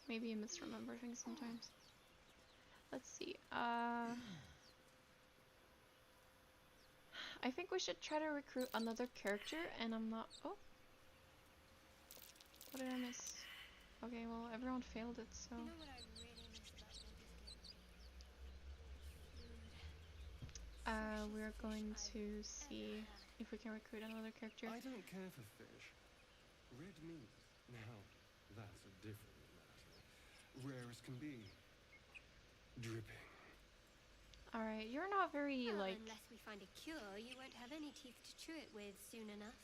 Maybe you misremember things sometimes. Let's see. I think we should try to recruit another character, and I'm not. Oh. What did I miss? Okay, well, everyone failed it, so. You know what I really miss about Baldur's Gate? We're going to see if we can recruit another character. I don't care for fish. Red meat, now, that's a different matter. Rare as can be. Dripping. Alright, you're not very, Well, like... unless we find a cure, you won't have any teeth to chew it with soon enough.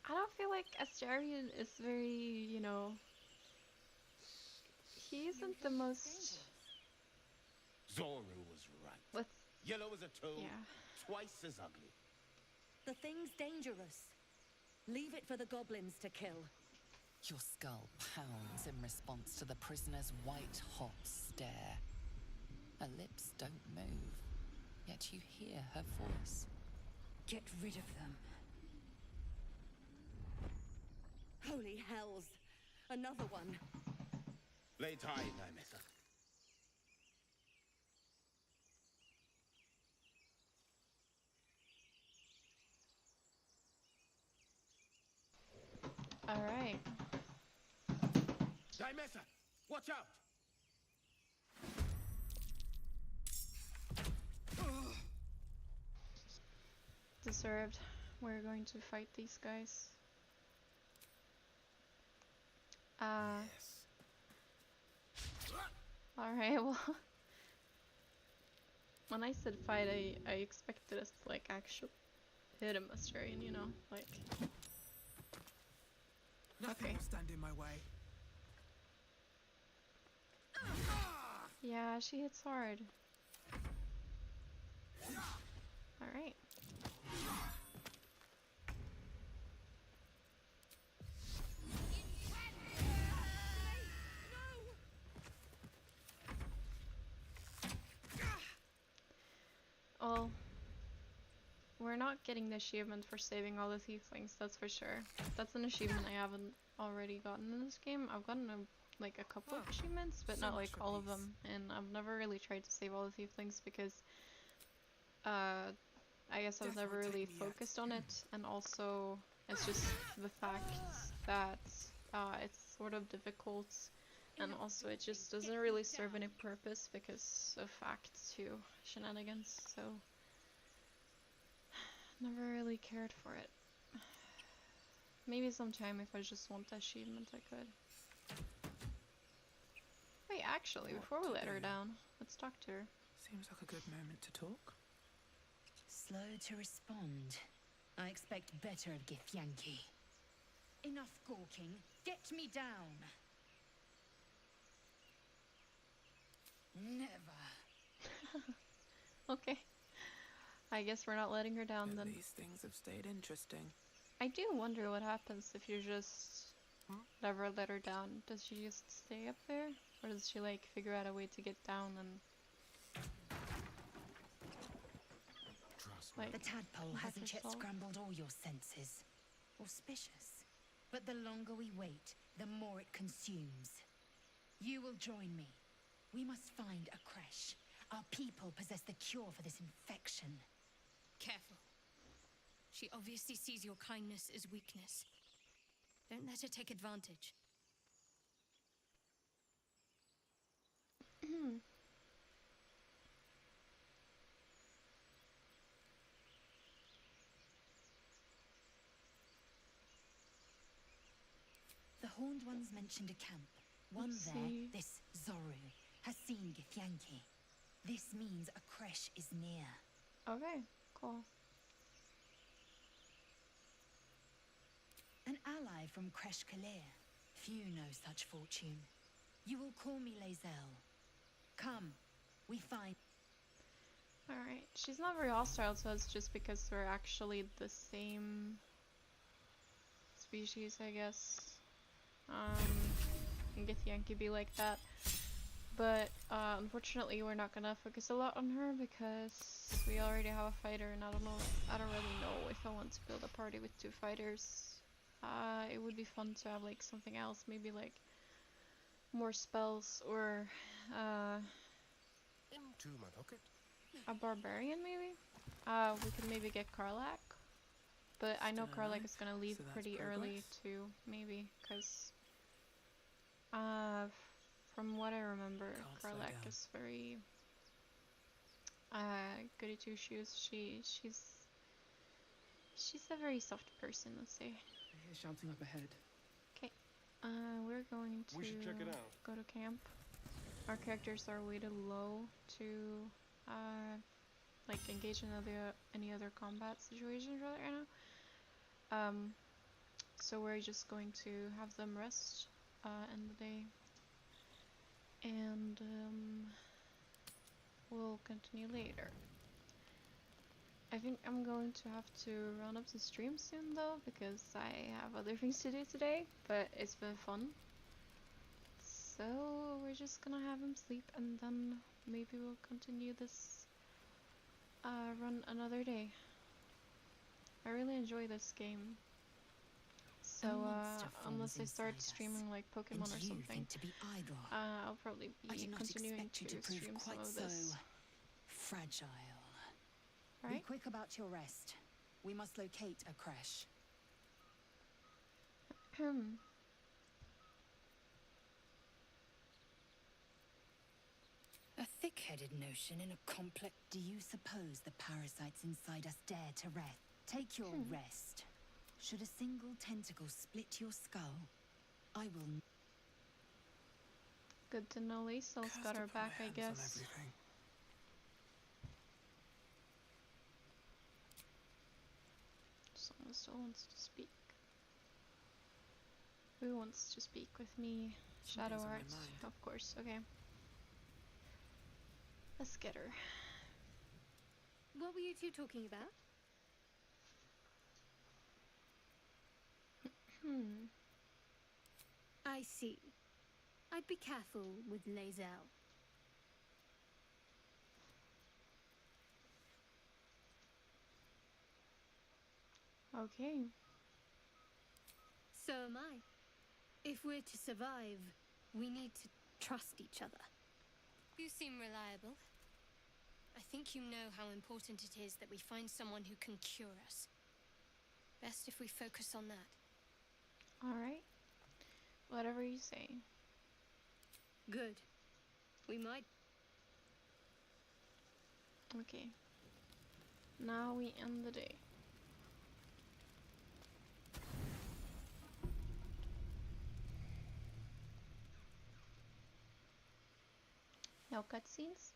I don't feel like Astarion is very, you know... He isn't the most... Zora was right. Let's... Yellow as a toad, Yeah. twice as ugly. The thing's dangerous. Leave it for the goblins to kill. Your skull pounds in response to the prisoner's white-hot stare. Her lips don't move, yet you hear her voice. Get rid of them. Holy hells! Another one. Lay tight, Nymessa. Alright. Nymessa, watch out! Deserved. We're going to fight these guys. Alright, well... When I said fight, I expected us to, like, actually hit him, Astarion, you know? Like... Nothing will stand in my way. Yeah, she hits hard. Alright. we're not getting the achievement for saving all the tieflings, that's for sure. That's an achievement I haven't already gotten in this game. I've gotten like a couple of achievements, but not like all of them. And I've never really tried to save all the tieflings because I guess I've never really focused on it, and also it's just the fact that it's sort of difficult, and also it just doesn't really serve any purpose because of Act 2 shenanigans, so never really cared for it. Maybe sometime if I just want the achievement I could. Wait, actually, before we let her down, let's talk to her. Seems like a good moment to talk. Slow to respond. I expect better of Githyanki. Enough gawking. Get me down. Never. Okay. I guess we're not letting her down then. At least things have stayed interesting. I do wonder what happens if you just never let her down. Does she just stay up there? Or does she like figure out a way to get down and like, the tadpole hasn't yet scrambled all your senses. Auspicious. But the longer we wait, the more it consumes. You will join me. We must find a creche. Our people possess the cure for this infection. Careful. She obviously sees your kindness as weakness. Don't let her take advantage. The Horned Ones mentioned a camp. One there, this Zoru, has seen Githyanki. This means a creche is near. Okay, cool. An ally from Creche Kalir. Few know such fortune. You will call me Lae'zel. Come, we find... Alright, she's not very hostile to us just because we're actually the same species, I guess. And Githyanki be like that. But unfortunately we're not gonna focus a lot on her because we already have a fighter, and I don't really know if I want to build a party with 2 fighters. It would be fun to have like something else, maybe like more spells or into my pocket. A barbarian maybe? We could maybe get Karlak, but I know Karlak is gonna leave pretty early too, maybe, because from what I remember, Karlak is very goody two shoes. She's a very soft person, let's say. I hear shouting up ahead. Okay, we're going to should check it out. go to camp. Our characters are weighted low to like engage in any other combat situations right now. So we're just going to have them rest in the day, and we'll continue later. I think I'm going to have to run up the stream soon though, because I have other things to do today, but it's been fun. So we're just gonna have him sleep, and then maybe we'll continue this run another day. I really enjoy this game. So unless I start streaming like Pokemon or something, I'll probably be continuing to stream some of this. Fragile. Right? Be quick about your rest. We must locate a creche. A thick-headed notion in a complex... Do you suppose the parasites inside us dare to rest? Take your rest. Should a single tentacle split your skull, I will... Good to know Lae'zel's got her back, I guess. Someone still wants to speak. Who wants to speak with me? Shadow Art, of course, okay. Let's get her. What were you two talking about? I see. I'd be careful with Lae'zel. Okay. So am I. If we're to survive, we need to trust each other. You seem reliable. I think you know how important it is that we find someone who can cure us. Best if we focus on that. Alright. Whatever you say. Good. We might. Okay. Now we end the day. No cutscenes?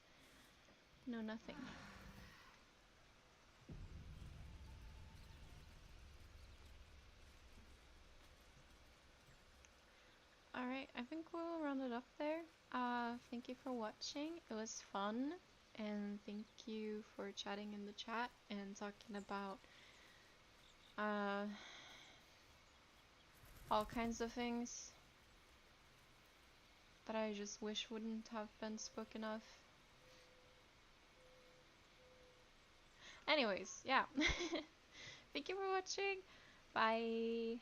No nothing. Alright, I think we'll round it up there. Thank you for watching. It was fun. And thank you for chatting in the chat and talking about all kinds of things that I just wish wouldn't have been spoken of. Anyways, yeah. Thank you for watching. Bye.